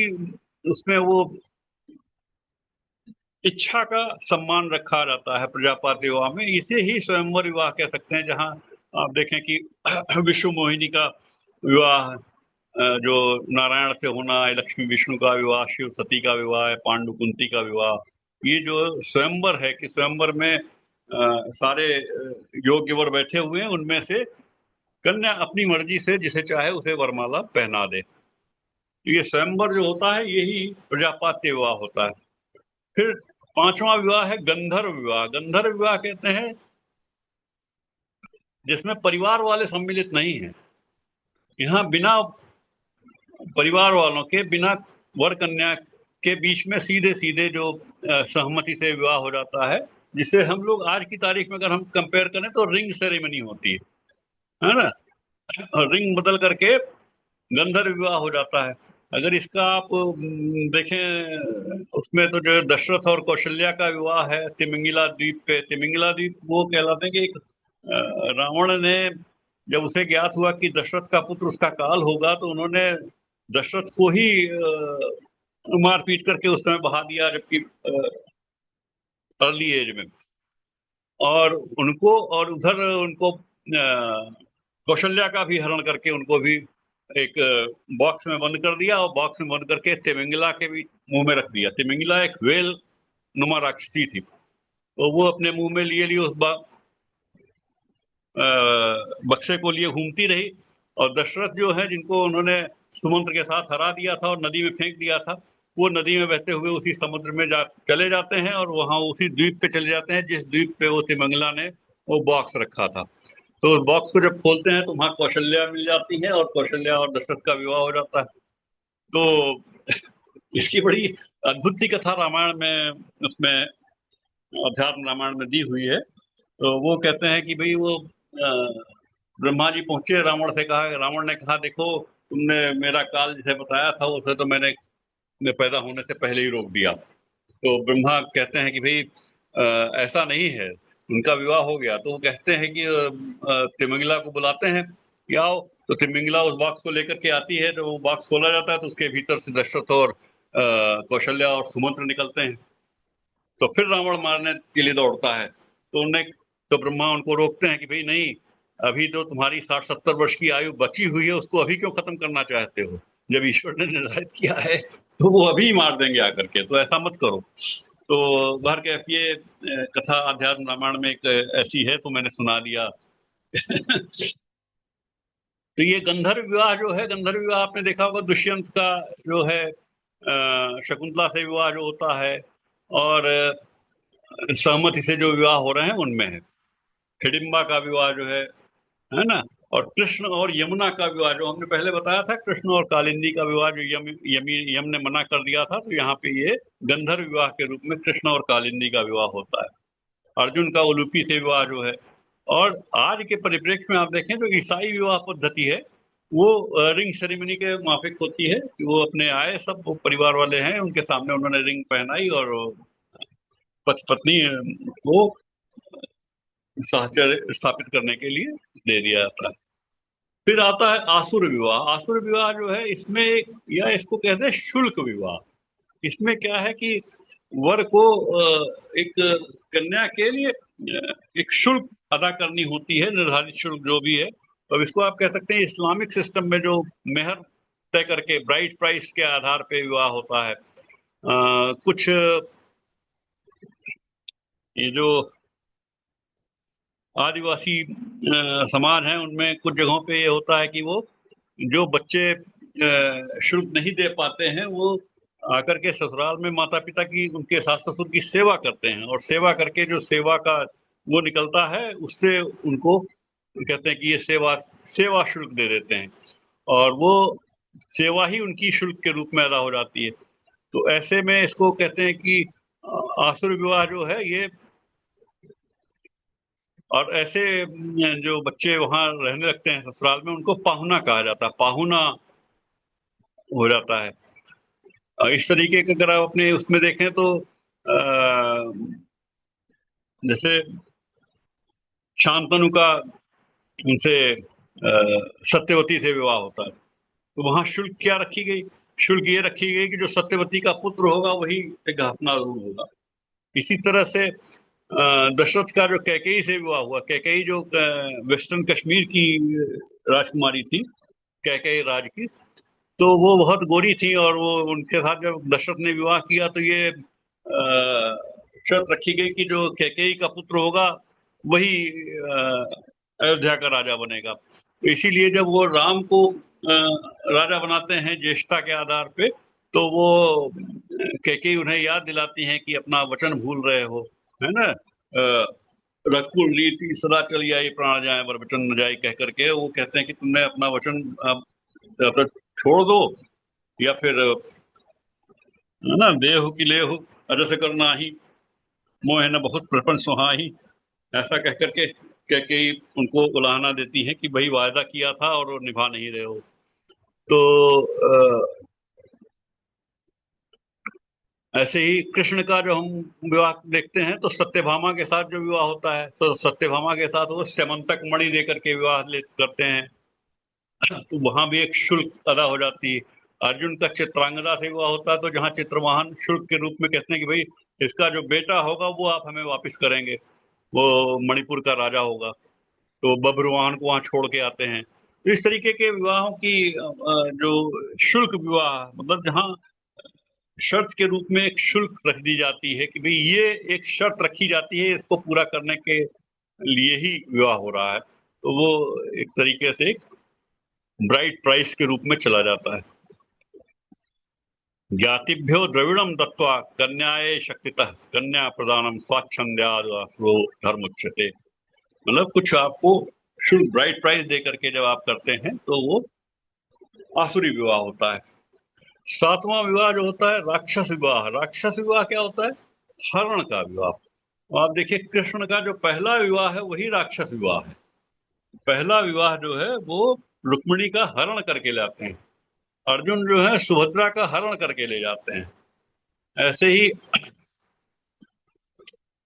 उसमें वो इच्छा का सम्मान रखा जाता है प्रजापति विवाह में। इसे ही स्वयंवर विवाह कह सकते हैं, जहाँ आप देखें कि विश्व मोहिनी का विवाह जो नारायण से होना है, लक्ष्मी विष्णु का विवाह, शिव सती का विवाह है, पांडु कुंती का विवाह, ये जो स्वयंवर है कि स्वयंवर में सारे योग्य वर बैठे हुए हैं, उनमें से कन्या अपनी मर्जी से जिसे चाहे उसे वरमाला पहना दे। ये स्वयंवर जो होता है यही प्रजापत्य विवाह होता है। फिर 5वां विवाह है गंधर्व विवाह। गंधर्व विवाह कहते हैं जिसमें परिवार वाले सम्मिलित नहीं हैं। यहाँ बिना परिवार वालों के, बिना वर कन्या के बीच में सीधे सीधे जो सहमति से विवाह हो जाता है, जिसे हम लोग आज की तारीख में अगर हम कंपेयर करें तो रिंग सेरेमनी होती है ना। रिंग बदल करके गंधर्व विवाह हो जाता है। अगर इसका आप देखें उसमें तो जो दशरथ और कौशल्या का विवाह है तिमिंगिला द्वीप पे। तिमिंगिला द्वीप वो कहलाते हैं कि एक रावण ने जब उसे ज्ञात हुआ कि दशरथ का पुत्र उसका काल होगा, तो उन्होंने दशरथ को ही मार पीट करके उस समय बहा दिया, जबकि अर्ली एज में। और उनको और उधर उनको कौशल्या का भी हरण करके उनको भी एक बॉक्स में बंद कर दिया, और बॉक्स में बंद करके तिमिंगिला के भी मुंह में रख दिया। तिमिंगिला एक वेल नुमा राक्षसी थी, तो वो अपने मुंह में लिए उस बक्से को लिए घूमती रही। और दशरथ जो है, जिनको उन्होंने सुमंत्र के साथ हरा दिया था और नदी में फेंक दिया था, वो नदी में बहते हुए उसी समुद्र में चले जाते हैं और वहां उसी द्वीप पे चले जाते हैं जिस द्वीप पे वो तिमिंगिला ने वो बॉक्स रखा था। तो उस बॉक्स को जब खोलते हैं तो वहां कौशल्या मिल जाती है और कौशल्या और दशरथ का विवाह हो जाता है। तो इसकी बड़ी अद्भुत सी कथा रामायण में, उसमें अध्यात्म रामायण में दी हुई है। तो वो कहते हैं कि भाई वो ब्रह्मा जी पहुंचे, रावण ने कहा देखो तुमने मेरा काल जिसे बताया था उसे तो मैंने पैदा होने से पहले ही रोक दिया। तो ब्रह्मा कहते हैं कि भाई ऐसा नहीं है, उनका विवाह हो गया। तो वो कहते हैं कि तिमिंगला को बुलाते हैं कि आओ। तो तिमिंगला उस बॉक्स को लेकर के आती है, तो वो बॉक्स खोला जाता है तो उसके भीतर से दशरथ और कौशल्या और सुमंत्र निकलते हैं। तो फिर रावण मारने के लिए दौड़ता है, तो ब्रह्मा उनको रोकते हैं कि भाई नहीं, अभी तो तुम्हारी 60-70 वर्ष की आयु बची हुई है, उसको अभी क्यों खत्म करना चाहते हो? जब ईश्वर ने निर्धारित किया है तो वो अभी मार देंगे आकर के, तो ऐसा मत करो। तो बहरकैफ ये कथा अध्यात्म रामायण में एक ऐसी है, तो मैंने सुना दिया। तो ये गंधर्व विवाह जो है, गंधर्व विवाह आपने देखा होगा, दुष्यंत का जो है शकुंतला से विवाह जो होता है, और सहमति से जो विवाह हो रहे हैं उनमें है। हिडिंबा का विवाह जो है ना, और कृष्ण और यमुना का विवाह जो हमने पहले बताया था, कृष्ण और कालिंदी का विवाह जो यम ने मना कर दिया था, तो यहाँ पे ये गंधर्व विवाह के रूप में कृष्ण और कालिंदी का विवाह होता है। अर्जुन का उलूपी से विवाह जो है। और आज के परिप्रेक्ष्य में आप देखें तो ईसाई विवाह पद्धति है, वो रिंग सेरेमनी के माफिक होती है कि वो अपने आए, सब वो परिवार वाले हैं, उनके सामने उन्होंने रिंग पहनाई और पति पत्नी को साहचर्य स्थापित करने के लिए दे दिया जाता है। फिर आता है आसुर विवाह। आसुर विवाह जो है, इसमें या इसको कहते हैं शुल्क विवाह। इसमें क्या है कि वर को एक कन्या के लिए एक शुल्क अदा करनी होती है, निर्धारित शुल्क जो भी है। तो इसको आप कह सकते हैं इस्लामिक सिस्टम में जो मेहर तय करके ब्राइड प्राइस के आधार पे विवाह होता है। कुछ ये जो आदिवासी समाज है उनमें कुछ जगहों पे ये होता है कि वो जो बच्चे शुल्क नहीं दे पाते हैं, वो आकर के ससुराल में माता पिता की, उनके सास ससुर की सेवा करते हैं, और सेवा करके जो सेवा का वो निकलता है उससे उनको कहते हैं कि ये सेवा सेवा शुल्क दे देते हैं, और वो सेवा ही उनकी शुल्क के रूप में अदा हो जाती है। तो ऐसे में इसको कहते हैं कि आसुर विवाह जो है ये। और ऐसे जो बच्चे वहां रहने लगते हैं ससुराल में, उनको पाहुना कहा जाता है, पाहुना हो जाता है। इस तरीके के अगर आप अपने उसमें देखें तो जैसे शांतनु का उनसे सत्यवती से विवाह होता है, तो वहां शुल्क क्या रखी गई? शुल्क ये रखी गई कि जो सत्यवती का पुत्र होगा वही एक हसनारूढ़ होगा। इसी तरह से दशरथ का जो कैकेयी से विवाह हुआ, कैकेयी जो वेस्टर्न कश्मीर की राजकुमारी थी, कैकेयी राज की, तो वो बहुत गोरी थी, और वो उनके साथ जब दशरथ ने विवाह किया तो ये शर्त रखी गई कि जो कैकेयी का पुत्र होगा वही अयोध्या का राजा बनेगा। तो इसीलिए जब वो राम को राजा बनाते हैं ज्येष्ठता के आधार पे, तो वो कैकेयी उन्हें याद दिलाती हैं कि अपना वचन भूल रहे हो, है ना। रकुल रीति सदा चली आई, प्राण जाए पर वचन न जाए, कह करके वो कहते हैं कि तुमने अपना वचन तो छोड़ दो, या फिर है ना, देहु की लेहु अजस करना ही, मोह न बहुत प्रपंच सुहाही, ऐसा कह करके कह के ही उनको उलाहना देती है कि भाई वायदा किया था और वो निभा नहीं रहे हो। तो ऐसे ही कृष्ण का जो हम विवाह देखते हैं, तो सत्यभामा के साथ जो विवाह होता है, तो सत्यभामा के साथ वो स्यमंतक मणि देकर के विवाह करते हैं। तो वहां भी एक शुल्क अदा हो जाती है। अर्जुन का चित्रांगदा से विवाह होता है, तो जहाँ चित्रवाहन शुल्क के रूप में कहते हैं कि भाई इसका जो बेटा होगा वो आप हमें वापस करेंगे, वो मणिपुर का राजा होगा। तो बब्रुवाहन को वहां छोड़ के आते हैं। तो इस तरीके के विवाहों की जो शुल्क विवाह, मतलब जहाँ शर्त के रूप में एक शुल्क रख दी जाती है कि भाई ये एक शर्त रखी जाती है, इसको पूरा करने के लिए ही विवाह हो रहा है, तो वो एक तरीके से एक ब्राइट प्राइस के रूप में चला जाता है। ज्ञातिभ्यो द्रविणम दत्वा कन्याये शक्तितः कन्या प्रदानम स्वाच्छंद्यासुरो धर्म उच्यते। मतलब कुछ आपको शुल्क ब्राइट प्राइस दे करके जब आप करते हैं तो वो आसुरी विवाह होता है। 7वां विवाह जो होता है राक्षस विवाह। राक्षस विवाह क्या होता है? हरण का विवाह। तो आप देखिए कृष्ण का जो पहला विवाह है वही राक्षस विवाह है। पहला विवाह जो है वो रुक्मिणी का हरण करके लाते हैं। अर्जुन जो है सुभद्रा का हरण करके ले जाते हैं। ऐसे ही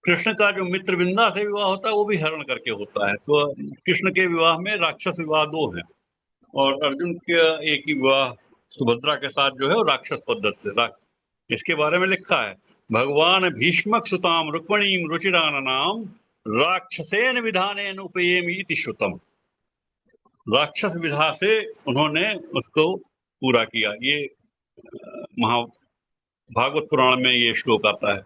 कृष्ण का जो मित्र विंदा से विवाह होता है वो भी हरण करके होता है। तो कृष्ण के विवाह में राक्षस विवाह 2 हैं और अर्जुन का एक ही विवाह सुभद्रा के साथ जो है वो राक्षस पद्धति से। इसके बारे में लिखा है भगवान भीष्मक सुताम रुक्मणीम रुचिराननाम राक्षसेन विधानेन उपयेमीति श्रुतम। राक्षस विधा से उन्होंने उसको पूरा किया। ये महा भागवत पुराण में ये श्लोक आता है।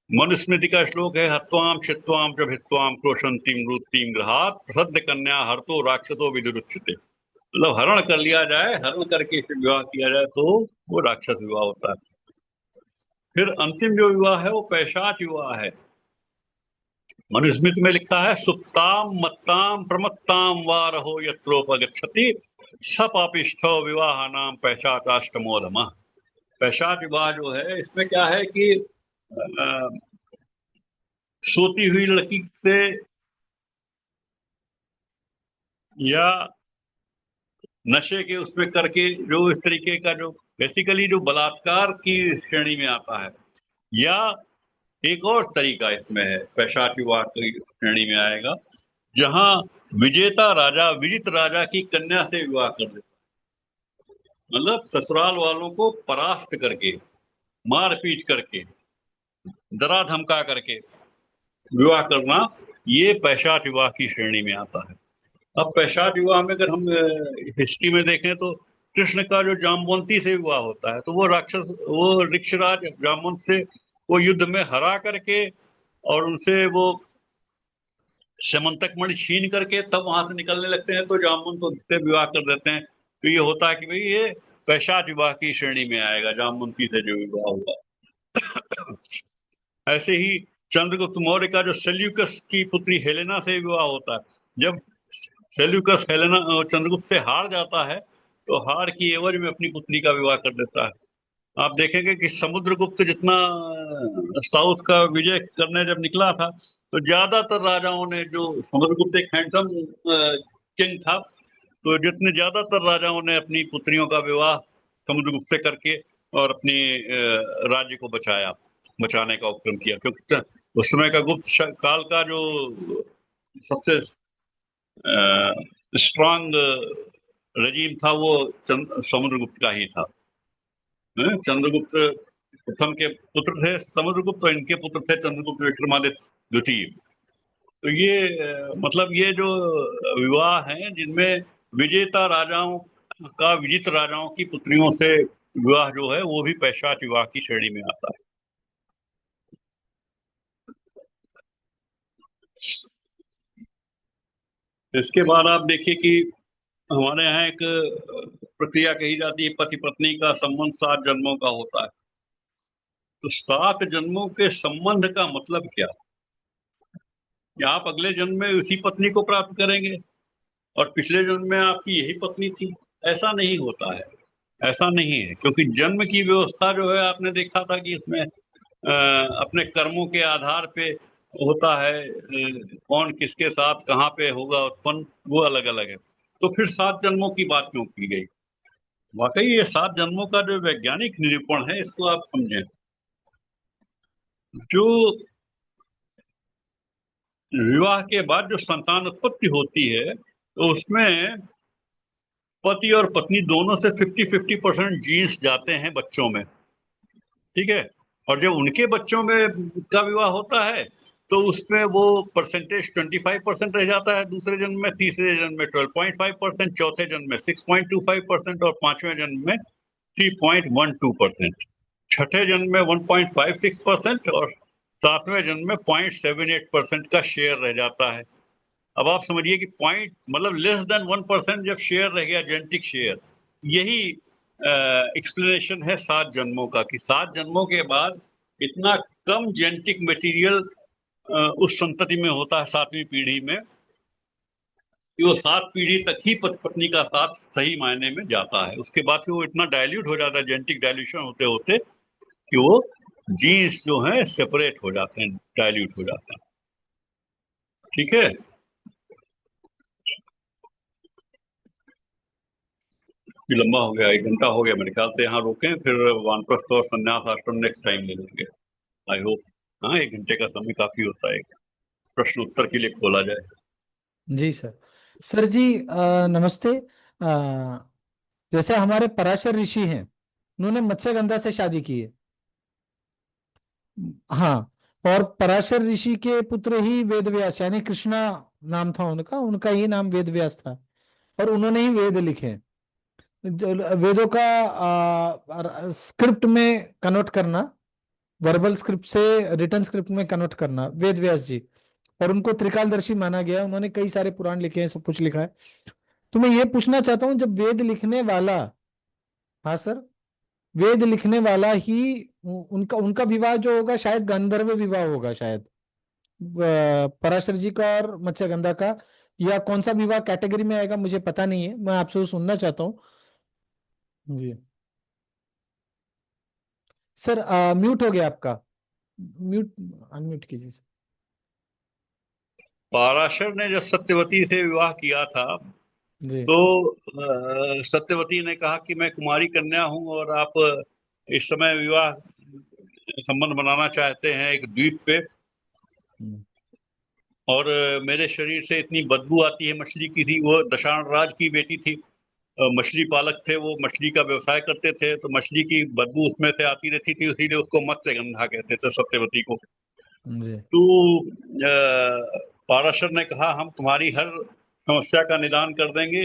मनुस्मृति का श्लोक है हत्वाम छित्वाम च भित्वाम क्रोशंतीम रूतीम गृहात प्रसद्ध कन्या हरतो राक्षसो विदुरुच्यते। मतलब हरण कर लिया जाए, हरण करके विवाह किया जाए तो वो राक्षस विवाह होता है। फिर अंतिम जो विवाह है वो पैशाच विवाह है। मनुस्मृति में लिखा है सुप्ताम मत्ताम प्रमत्ताम वारहो यत्रोपगच्छति सपापिष्ठो विवाह नाम पैशाचाष्टमोधम। पैशाच विवाह जो है इसमें क्या है कि सोती हुई लड़की से या नशे के उसमें करके जो इस तरीके का जो बेसिकली जो बलात्कार की श्रेणी में आता है, या एक और तरीका इसमें है पैशाच विवाह की श्रेणी में आएगा जहां विजेता राजा विजित राजा की कन्या से विवाह कर देता है। मतलब ससुराल वालों को परास्त करके, मार पीट करके, डरा धमका करके विवाह करना, ये पैशाच विवाह की श्रेणी में आता है। अब पैशाच विवाह में अगर हम हिस्ट्री में देखें तो कृष्ण का जो जामवंती से विवाह होता है तो वो राक्षस, वो ऋक्षराज जामवंत से वो युद्ध में हरा करके और उनसे वो समंतक मणि छीन करके तब वहां से निकलने लगते हैं तो जामवंत उनसे विवाह कर देते हैं। तो ये होता है कि भाई ये पैशाच विवाह की श्रेणी में आएगा, जामवंती से जो विवाह हुआ। ऐसे ही चंद्रगुप्त मौर्य का जो सेल्यूकस की पुत्री हेलेना से विवाह होता है। जब सेल्यूकस हेलेना चंद्रगुप्त से हार जाता है तो हार की एवज में अपनी पुत्री का विवाह कर देता है। आप देखेंगे कि समुद्रगुप्त जितना साउथ का विजय करने जब निकला था तो ज्यादातर राजाओं ने, जो समुद्रगुप्त एक हैंडसम किंग था, तो जितने ज्यादातर राजाओं ने अपनी पुत्रियों का विवाह समुद्रगुप्त से करके और अपनी राज्य को बचाने का उपक्रम किया। क्योंकि उस समय का गुप्त काल का जो सबसे स्ट्रांग रजीम था वो समुद्रगुप्त का ही था। चंद्रगुप्त प्रथम के पुत्र थे समुद्रगुप्त और इनके पुत्र थे चंद्रगुप्त विक्रमादित्य द्वितीय। तो ये मतलब ये जो विवाह हैं जिनमें विजेता राजाओं का विजित राजाओं की पुत्रियों से विवाह जो है वो भी पैशाच विवाह की श्रेणी में आता है। इसके बाद आप देखिए कि हमारे यहाँ एक प्रक्रिया कही जाती है, पति पत्नी का संबंध 7 जन्मों का होता है। तो 7 जन्मों के संबंध का मतलब क्या? कि आप अगले जन्म में उसी पत्नी को प्राप्त करेंगे और पिछले जन्म में आपकी यही पत्नी थी, ऐसा नहीं होता है। ऐसा नहीं है, क्योंकि जन्म की व्यवस्था जो है आपने देखा था कि इसमें अपने कर्मों के आधार पे होता है, कौन किसके साथ कहाँ पे होगा उत्पन्न, वो अलग अलग है। तो फिर 7 जन्मों की बात क्यों की गई? वाकई ये 7 जन्मों का जो वैज्ञानिक निरूपण है इसको आप समझें। जो विवाह के बाद जो संतान उत्पत्ति होती है तो उसमें पति और पत्नी दोनों से 50-50% जीन्स जाते हैं बच्चों में, ठीक है। और जब उनके बच्चों में का विवाह होता है तो उसमें वो परसेंटेज 25% रह जाता है दूसरे जन्म में, तीसरे जन्म में 12.5%, चौथे जन्म में 6.25% और 5वें जन्म में 3.12%, छठे जन्म में 1.56% और 7वें जन्म में 0.78% का शेयर रह जाता है। अब आप समझिए कि पॉइंट मतलब लेस देन 1% जब शेयर रह गया, जेनेटिक शेयर, यही एक्सप्लेनेशन है 7 जन्मों का, कि 7 जन्मों के बाद इतना कम जेनेटिक मटेरियल उस संतति में होता है 7वीं पीढ़ी में, कि वो 7 पीढ़ी तक ही पति पत्नी का साथ सही मायने में जाता है। उसके बाद फिर वो इतना डाइल्यूट हो जाता है, जेनेटिक डाइल्यूशन होते होते, कि वो जीन्स जो है सेपरेट हो जाते हैं, डाइल्यूट हो जाते हैं। ठीक है। ये लंबा हो गया, 1 घंटा हो गया मेरे ख्याल से, यहाँ रोकें, फिर वानप्रस्थ और संन्यास आश्रम नेक्स्ट टाइम ले लेंगे। I hope. हाँ, 1 घंटे का समय काफी होता है प्रश्न उत्तर के लिए खोला जाए। जी सर। सर जी, नमस्ते। जैसे हमारे पराशर ऋषि हैं, उन्होंने मत्स्यगंधा से शादी की है। हाँ। और पराशर ऋषि के पुत्र ही वेदव्यास, यानी कृष्णा नाम था उनका, उनका ही नाम वेदव्यास था। और उन्होंने ही वेद लिखे हैं। वेदों का स्क्रिप्ट में कन्वर्ट करना, वर्बल स्क्रिप्ट से रिटन स्क्रिप्ट में कन्वर्ट करना, वेद व्यास जी। और उनको त्रिकालदर्शी माना गया, उन्होंने कई सारे पुराण लिखे हैं, सब कुछ लिखा है। तो मैं ये पूछना चाहता हूँ, जब वेद लिखने वाला, हाँ सर, वेद लिखने वाला ही उनका उनका विवाह जो होगा शायद गांधर्व विवाह होगा शायद, पराशर जी का और मत्स्यगंधा का, या कौन सा विवाह कैटेगरी में आएगा मुझे पता नहीं है, मैं आपसे वो सुनना चाहता हूँ। जी सर, म्यूट हो गया आपका। म्यूट, अनम्यूट कीजिए। पाराशर ने जब सत्यवती से विवाह किया था, जी। तो सत्यवती ने कहा कि मैं कुमारी कन्या हूं और आप इस समय विवाह संबंध बनाना चाहते हैं एक द्वीप पे, हम्म। और मेरे शरीर से इतनी बदबू आती है मछली की थी। वो दशाण राज की बेटी थी, मछली पालक थे, वो मछली का व्यवसाय करते थे, तो मछली की बदबू उसमें से आती रहती थी, इसीलिए उसको मत्स्यगंधा कहते थे सत्यवती को। जी। तो पाराशर ने कहा हम तुम्हारी हर समस्या का निदान कर देंगे।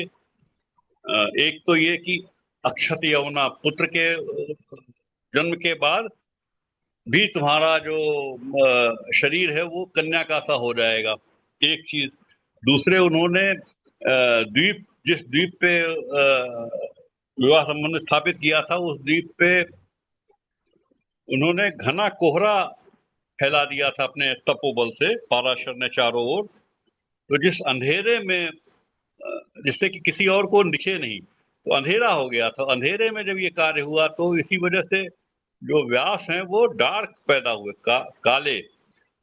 एक तो ये कि अक्षत यौना पुत्र के जन्म के बाद भी तुम्हारा जो शरीर है वो कन्या का सा हो जाएगा, एक चीज। दूसरे, उन्होंने द्वीप, जिस द्वीप पे विवाह संबंध स्थापित किया था, उस द्वीप पे उन्होंने घना कोहरा फैला दिया था अपने तपोबल से, पाराशर ने, चारों ओर। तो जिस अंधेरे में जिससे कि किसी और को दिखे नहीं, तो अंधेरा हो गया था। अंधेरे में जब ये कार्य हुआ, तो इसी वजह से जो व्यास हैं वो डार्क पैदा हुए, काले,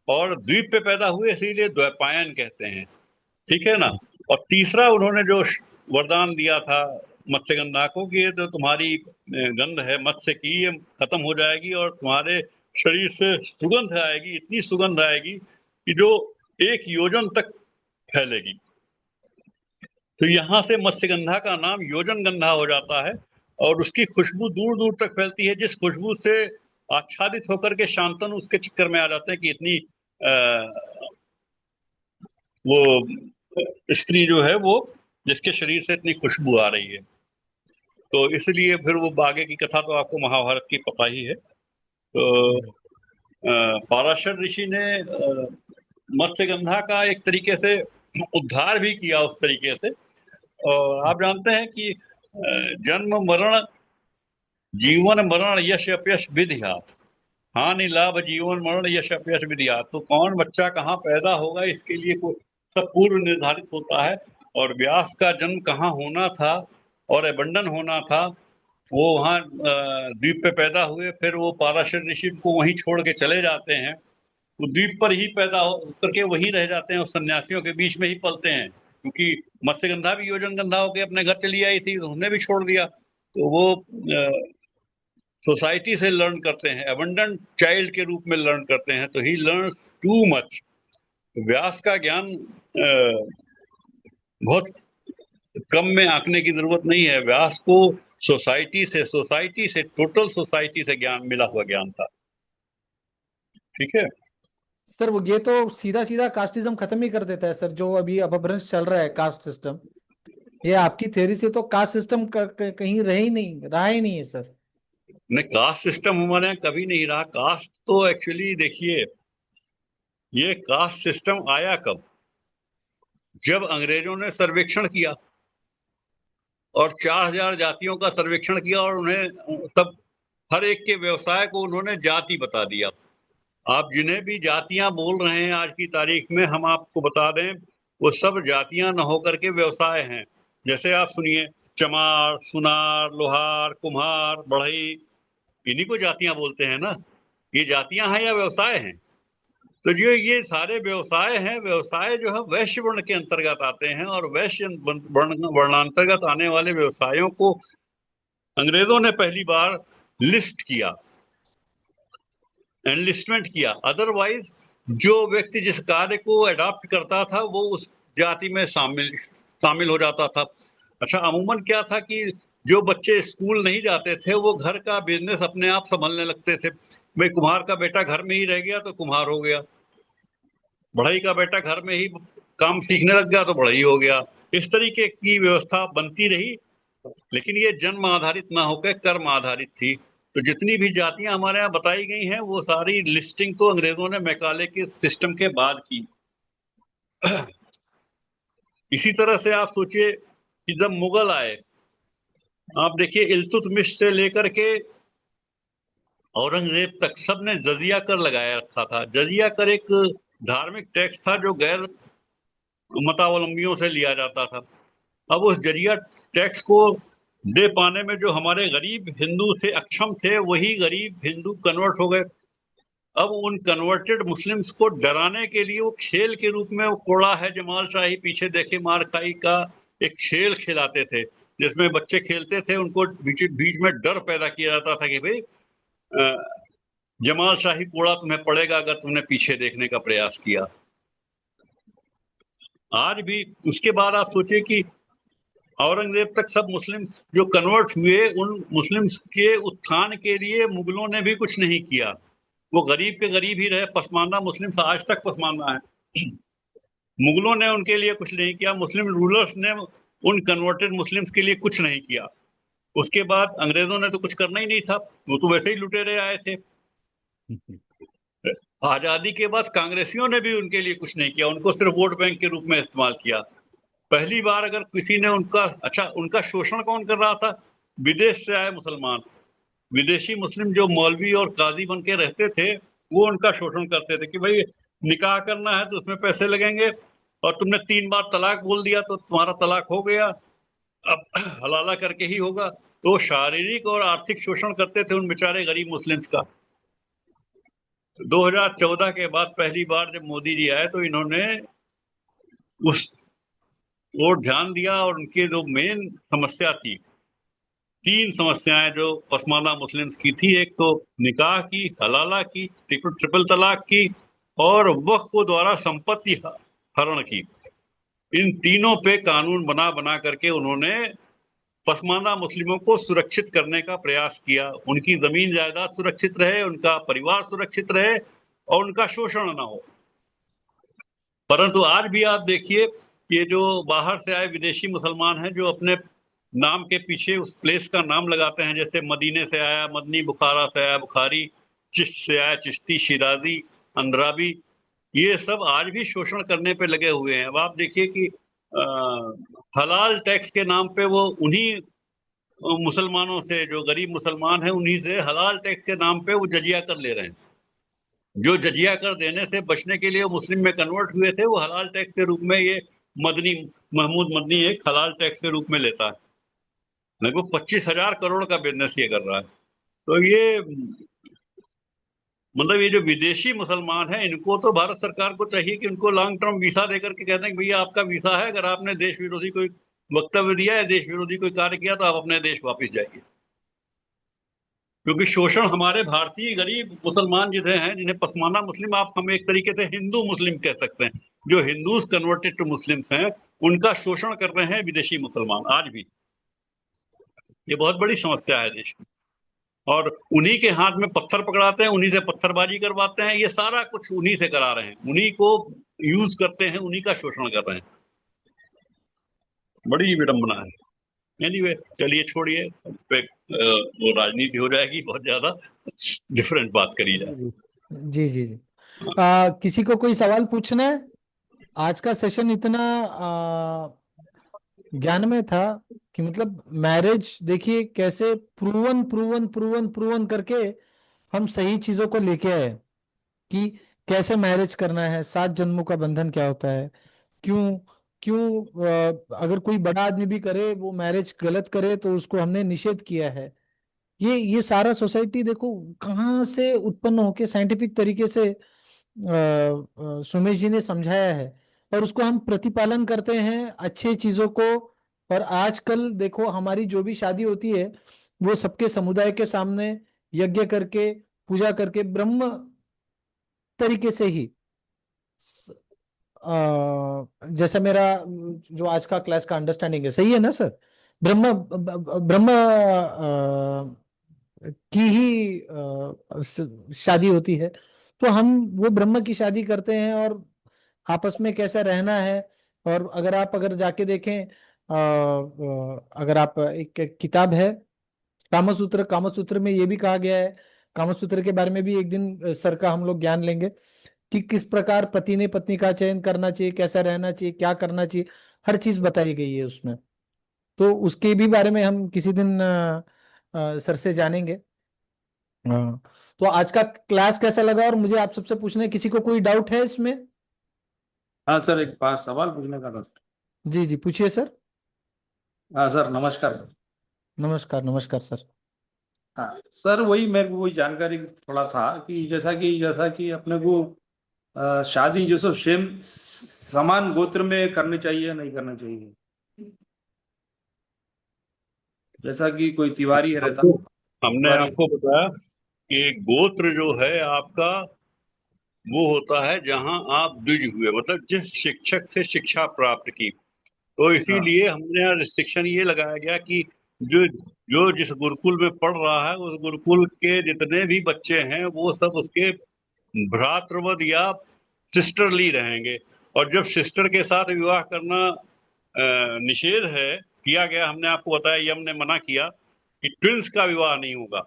और द्वीप पे पैदा हुए, इसीलिए द्वैपायन कहते हैं। ठीक है ना। और तीसरा, उन्होंने जो वरदान दिया था मत्स्यगंधा को, कि ये जो तुम्हारी गंध है मत्स्य की, ये खत्म हो जाएगी और तुम्हारे शरीर से सुगंध आएगी, इतनी सुगंध आएगी कि जो 1 योजन तक फैलेगी। तो यहाँ से मत्स्यगंधा का नाम योजन गंधा हो जाता है, और उसकी खुशबू दूर दूर तक फैलती है, जिस खुशबू से आच्छादित होकर के शांतनु उसके चक्कर में आ जाते हैं कि इतनी वो स्त्री जो है वो, जिसके शरीर से इतनी खुशबू आ रही है। तो इसलिए फिर वो आगे की कथा तो आपको महाभारत की पता ही है। तो पाराशर ऋषि ने मत्स्यगंधा का एक तरीके से उद्धार भी किया उस तरीके से। और आप जानते हैं कि जन्म मरण, जीवन मरण, यश अपयश विधियात, हानि लाभ जीवन मरण यश अपयश विधियात। तो कौन बच्चा कहाँ पैदा होगा, इसके लिए कोई सब पूर्व निर्धारित होता है। और व्यास का जन्म कहाँ होना था और अबंडन होना था, वो वहाँ द्वीप पे पैदा हुए, फिर वो पाराशर ऋषि को वहीं छोड़ के चले जाते हैं। वो द्वीप पर ही पैदा हो करके वहीं रह जाते हैं, और सन्यासियों के बीच में ही पलते हैं, क्योंकि मत्स्यगंधा भी योजन गंधा होकर अपने घर चली आई थी, तो उन्हें भी छोड़ दिया। तो वो सोसाइटी से लर्न करते हैं, एबंडेंट चाइल्ड के रूप में लर्न करते हैं, तो ही लर्न्स टू मच। तो व्यास का ज्ञान बहुत कम में आंकने की जरूरत नहीं है। व्यास को सोसाइटी से टोटल सोसाइटी से ज्ञान मिला हुआ ज्ञान था। ठीक है। सर वो ये तो सीधा सीधा कास्टिज्म खत्म ही कर देता है सर, जो अभी अपभ्रंश चल रहा है कास्ट सिस्टम। ये आपकी थ्योरी से तो कास्ट सिस्टम कहीं रहा ही नहीं है सर। नहीं, कास्ट सिस्टम हमारे यहाँ कभी नहीं रहा। कास्ट तो एक्चुअली देखिए, ये कास्ट सिस्टम आया कब, जब अंग्रेजों ने सर्वेक्षण किया और 4000 जातियों का सर्वेक्षण किया, और उन्हें सब, हर एक के व्यवसाय को उन्होंने जाति बता दिया। आप जिन्हें भी जातियां बोल रहे हैं आज की तारीख में, हम आपको बता दें, वो सब जातियां न होकर के व्यवसाय हैं। जैसे आप सुनिए, चमार, सुनार, लोहार, कुम्हार, बढ़ई, इन्हीं को जातियां बोलते हैं ना। ये जातियां हैं या व्यवसाय हैं? तो जो ये सारे व्यवसाय हैं, व्यवसाय जो है वैश्य वर्ण के अंतर्गत आते हैं, और वैश्य वर्णांतर्गत आने वाले व्यवसायों को अंग्रेजों ने पहली बार लिस्ट किया, एनलिस्टमेंट किया। अदरवाइज जो व्यक्ति जिस कार्य को अडॉप्ट करता था वो उस जाति में शामिल शामिल हो जाता था। अच्छा, अमूमन क्या था कि जो बच्चे स्कूल नहीं जाते थे वो घर का बिजनेस अपने आप संभलने लगते थे। भाई, कुम्हार का बेटा घर में ही रह गया तो कुम्हार हो गया, बढ़ई का बेटा घर में ही काम सीखने लग गया तो बढ़ई हो गया। इस तरीके की व्यवस्था बनती रही, लेकिन ये जन्म आधारित ना होकर कर्म आधारित थी। तो जितनी भी जातियां हमारे यहाँ बताई गई हैं वो सारी लिस्टिंग तो अंग्रेजों ने मैकाले के सिस्टम के बाद की। इसी तरह से आप सोचिए कि जब मुगल आए, आप देखिए इल्तुतमिश से लेकर के औरंगजेब तक सबने जजिया कर लगाया रखा था। जजिया कर एक धार्मिक टैक्स था जो गैर मतावलंबियों से लिया जाता था। अब उस जजिया टैक्स को दे पाने में जो हमारे गरीब हिंदू थे, अक्षम थे, वही गरीब हिंदू कन्वर्ट हो गए। अब उन कन्वर्टेड मुस्लिम्स को डराने के लिए वो खेल के रूप में, वो कोड़ा है जमाल शाही पीछे देखे मार खाई का एक खेल खिलाते थे, जिसमें बच्चे खेलते थे, उनको बीच बीच में डर पैदा किया जाता था कि भाई जमाल शाही कोड़ा तुम्हें पड़ेगा अगर तुमने पीछे देखने का प्रयास किया। आज भी उसके बाद आप सोचिए कि औरंगजेब तक सब मुस्लिम्स जो कन्वर्ट हुए, उन मुस्लिम्स के उत्थान के लिए मुगलों ने भी कुछ नहीं किया। वो गरीब के गरीब ही रहे। पसमानदा मुस्लिम्स आज तक पसमानदा है। मुगलों ने उनके लिए कुछ नहीं किया, मुस्लिम रूलर्स ने उन कन्वर्टेड मुस्लिम्स के लिए कुछ नहीं किया। उसके बाद अंग्रेजों ने तो कुछ करना ही नहीं था, वो तो वैसे ही लुटेरे आए थे। आजादी के बाद कांग्रेसियों ने भी उनके लिए कुछ नहीं किया, उनको सिर्फ वोट बैंक के रूप में इस्तेमाल किया। पहली बार अगर किसी ने उनका शोषण कौन कर रहा था? विदेश से आए मुसलमान, विदेशी मुस्लिम जो मौलवी और काजी बन के रहते थे, वो उनका शोषण करते थे कि भाई निकाह करना है तो उसमें पैसे लगेंगे, और तुमने 3 बार तलाक बोल दिया तो तुम्हारा तलाक हो गया, अब हलाला करके ही होगा। तो शारीरिक और आर्थिक शोषण करते थे उन बेचारे गरीब मुस्लिम्स का। 2014 के बाद पहली बार जब मोदी जी आए तो इन्होंने उस और ध्यान दिया, और उनके जो मेन समस्या थी, 3 समस्याएं जो पसमानदा मुस्लिम्स की थी, एक तो निकाह की, हलाला की, ट्रिपल तलाक की, और वक्फ द्वारा संपत्ति हरण की। इन तीनों पे कानून बना बना करके उन्होंने पसमानदा मुस्लिमों को सुरक्षित करने का प्रयास किया। उनकी जमीन जायदाद सुरक्षित रहे, उनका परिवार सुरक्षित रहे, और उनका शोषण ना हो। परंतु आज भी आप देखिए, ये जो बाहर से आए विदेशी मुसलमान हैं जो अपने नाम के पीछे उस प्लेस का नाम लगाते हैं, जैसे मदीने से आया मदनी, बुखारा से आया बुखारी, चिश्त से आया चिश्ती, शिराजी, अंद्राबी, ये सब आज भी शोषण करने पे लगे हुए हैं। अब आप देखिए कि हलाल टैक्स के नाम पे वो उन्हीं मुसलमानों से, जो गरीब मुसलमान हैं, उन्हीं से हलाल टैक्स के नाम पे वो जजिया कर ले रहे हैं। जो जजिया कर देने से बचने के लिए मुस्लिम में कन्वर्ट हुए थे, वो हलाल टैक्स के रूप में ये मदनी, महमूद मदनी एक हलाल टैक्स के रूप में लेता है। लगभग 25,000 करोड़ का बिजनेस ये कर रहा है। तो ये मतलब ये जो विदेशी मुसलमान हैं, इनको तो भारत सरकार को चाहिए कि उनको लॉन्ग टर्म वीसा देकर के कहते हैं कि भैया आपका वीसा है, अगर आपने देश विरोधी कोई वक्तव्य दिया है, देश विरोधी कोई कार्य किया, तो आप अपने देश वापस जाइए। क्योंकि शोषण हमारे भारतीय गरीब मुसलमान जितने हैं, जिन्हें पसमानदा मुस्लिम, आप हम एक तरीके से हिंदू मुस्लिम कह सकते हैं, जो हिंदूज कन्वर्टेड टू मुस्लिम्स हैं, उनका शोषण कर रहे हैं विदेशी मुसलमान आज भी। ये बहुत बड़ी समस्या है देश की, और उन्हीं के हाथ में पत्थर पकड़ाते हैं, उन्हीं से पत्थरबाजी करवाते हैं, ये सारा कुछ उन्हीं से करा रहे हैं, उन्हीं को यूज करते हैं, उन्हीं का शोषण कर रहे हैं। बड़ी विडंबना है। एनीवे, चलिए छोड़िए, उस पे वो राजनीति हो जाएगी बहुत ज्यादा, डिफरेंट बात करी जाए। जी जी जी जी। किसी को कोई सवाल पूछना है? आज का सेशन इतना ज्ञान में था कि मतलब मैरिज देखिए कैसे प्रूवन प्रूवन प्रूवन प्रूवन करके हम सही चीजों को लेके आए। कि कैसे मैरिज करना है, 7 जन्मों का बंधन क्या होता है, क्यों क्यों अगर कोई बड़ा आदमी भी करे वो मैरिज गलत करे तो उसको हमने निषेध किया है। ये सारा सोसाइटी देखो कहाँ से उत्पन्न होके साइंटिफिक तरीके से सुमेश जी ने समझाया है, और उसको हम प्रतिपालन करते हैं अच्छे चीजों को। और आजकल देखो हमारी जो भी शादी होती है वो सबके समुदाय के सामने यज्ञ करके, पूजा करके, ब्रह्म तरीके से ही। जैसे मेरा जो आज का क्लास का अंडरस्टैंडिंग है, सही है ना सर? ब्रह्म ब्रह्म की ही शादी होती है। तो हम वो ब्रह्म की शादी करते हैं, और आपस में कैसा रहना है। और अगर जाके देखें, अगर आप एक किताब है कामसूत्र, कामसूत्र में ये भी कहा गया है। कामसूत्र के बारे में भी एक दिन सर का हम लोग ज्ञान लेंगे कि किस प्रकार पति ने पत्नी का चयन करना चाहिए, कैसा रहना चाहिए, क्या करना चाहिए, हर चीज बताई गई है उसमें। तो उसके भी बारे में हम किसी दिन सर से जानेंगे। हाँ। तो आज का क्लास कैसा लगा, और मुझे आप सबसे पूछना है, किसी को कोई डाउट है इसमें? हाँ सर, एक पास सवाल पूछने का था। जी जी, पूछिए सर। हाँ सर, नमस्कार सर। नमस्कार नमस्कार सर। हाँ सर, वही मेरे को वही जानकारी थोड़ा था कि जैसा कि अपने को शादी जो सो सेम समान गोत्र में करनी चाहिए या नहीं करना चाहिए। जैसा कि कोई तिवारी रहता, आपको हमने तिवारी। आपको बताया कि गोत्र जो है आपका वो होता है जहां आप द्विज हुए, मतलब जिस शिक्षक से शिक्षा प्राप्त की। तो हाँ। इसीलिए हमने यहाँ रिस्ट्रिक्शन ये लगाया गया कि जो जो जिस गुरुकुल में पढ़ रहा है उस गुरुकुल के जितने भी बच्चे हैं वो सब उसके भ्रातृवध या सिस्टरली रहेंगे। और जब सिस्टर के साथ विवाह करना निषेध है, किया गया, हमने आपको बताया, यम ने मना किया कि ट्विंस का विवाह नहीं होगा,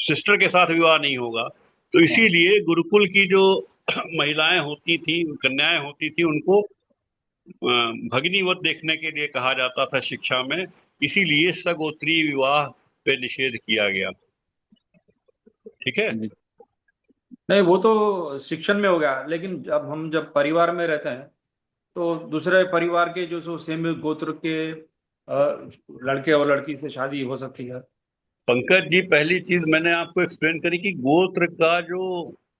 सिस्टर के साथ विवाह नहीं होगा। तो हाँ। इसीलिए गुरुकुल की जो महिलाएं होती थी, कन्याएं होती थी, उनको भगिनीवत देखने के लिए कहा जाता था शिक्षा में। इसीलिए सगोत्री विवाह पे निषेध किया गया। ठीक है। नहीं, वो तो शिक्षण में हो गया, लेकिन जब परिवार में रहते हैं तो दूसरे परिवार के जो सो सेम गोत्र के लड़के और लड़की से शादी हो सकती है। पंकज जी, पहली चीज मैंने आपको एक्सप्लेन करी कि गोत्र का जो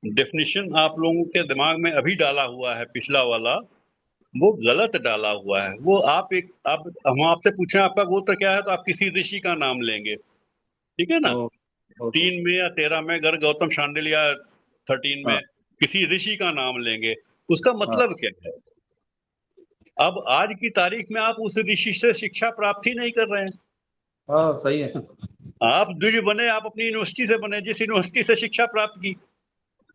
डेफिनेशन आप लोगों के दिमाग में अभी डाला हुआ है, पिछला वाला, वो गलत डाला हुआ है। वो आप हम आपसे पूछें आपका गोत्र क्या है तो आप किसी ऋषि का नाम लेंगे। ठीक है ना? ओ, ओके। 3 में या 13 में, अगर गौतम शांडिल या 13 में हाँ। किसी ऋषि का नाम लेंगे, उसका हाँ। मतलब क्या है? अब आज की तारीख में आप उस ऋषि से शिक्षा प्राप्त ही नहीं कर रहे हैं। हाँ, सही है। आप द्विज बने, आप अपनी यूनिवर्सिटी से बने, जिस यूनिवर्सिटी से शिक्षा प्राप्त की।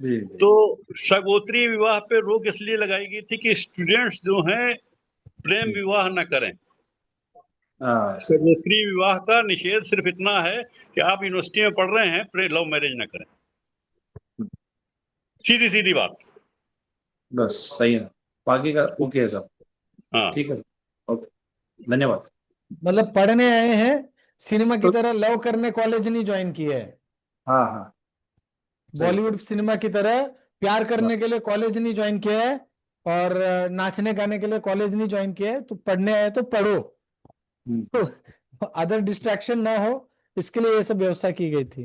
जी तो जी। सगोत्री विवाह पे रोक इसलिए लगाई गई थी कि स्टूडेंट्स जो हैं प्रेम विवाह न करें। हाँ, सही। सगोत्री विवाह का निषेध सिर्फ इतना है कि आप यूनिवर्सिटी में पढ़ रहे हैं, लव मैरिज न करें। सीधी सीधी बात। बस सही है। बाकी का ओके है सब। हाँ। ठीक है सर, ओके, धन्यवाद। मतलब पढ़ने आए हैं, सिनेमा की तो तरह लव करने कॉलेज नहीं ज्वाइन किए है। हाँ हाँ, सही है। बॉलीवुड सिनेमा की तरह प्यार हाँ। करने के लिए कॉलेज नहीं ज्वाइन किया है, और नाचने गाने के लिए कॉलेज नहीं ज्वाइन किया है। तो पढ़ने आए तो पढ़ो, हम्म, तो अदर डिस्ट्रैक्शन ना हो, इसके लिए ये सब व्यवस्था की गई थी।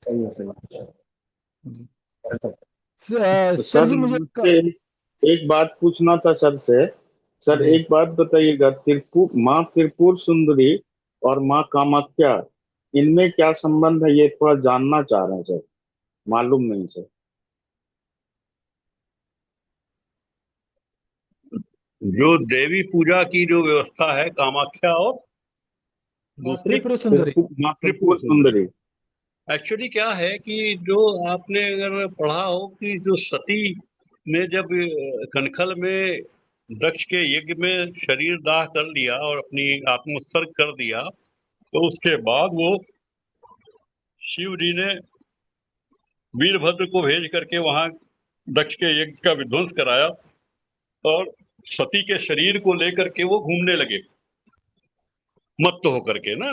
सही है, सही है। जी। Perfect। तो सर सर जी मुझे मुझसे एक बात पूछना था सर से। सर जी। एक बात बताइएगा, त्रिपुर सुंदरी और माँ कामाख्या, इनमें क्या संबंध है, ये थोड़ा जानना चाह रहे हैं सर, मालूम नहीं सर। जो देवी पूजा की जो व्यवस्था है, कामाख्या और दूसरी त्रिपुर सुंदरी। माँ त्रिपुर त्रिपुर सुंदरी। सुंदरी। एक्चुअली क्या है कि जो आपने अगर पढ़ा हो कि जो सती ने जब कनखल में दक्ष के यज्ञ में शरीर दाह कर लिया और अपनी आत्मोत्सर्ग कर दिया, तो उसके बाद वो शिव जी ने वीरभद्र को भेज करके वहां दक्ष के यज्ञ का विध्वंस कराया, और सती के शरीर को लेकर के वो घूमने लगे, मत्त होकर के ना,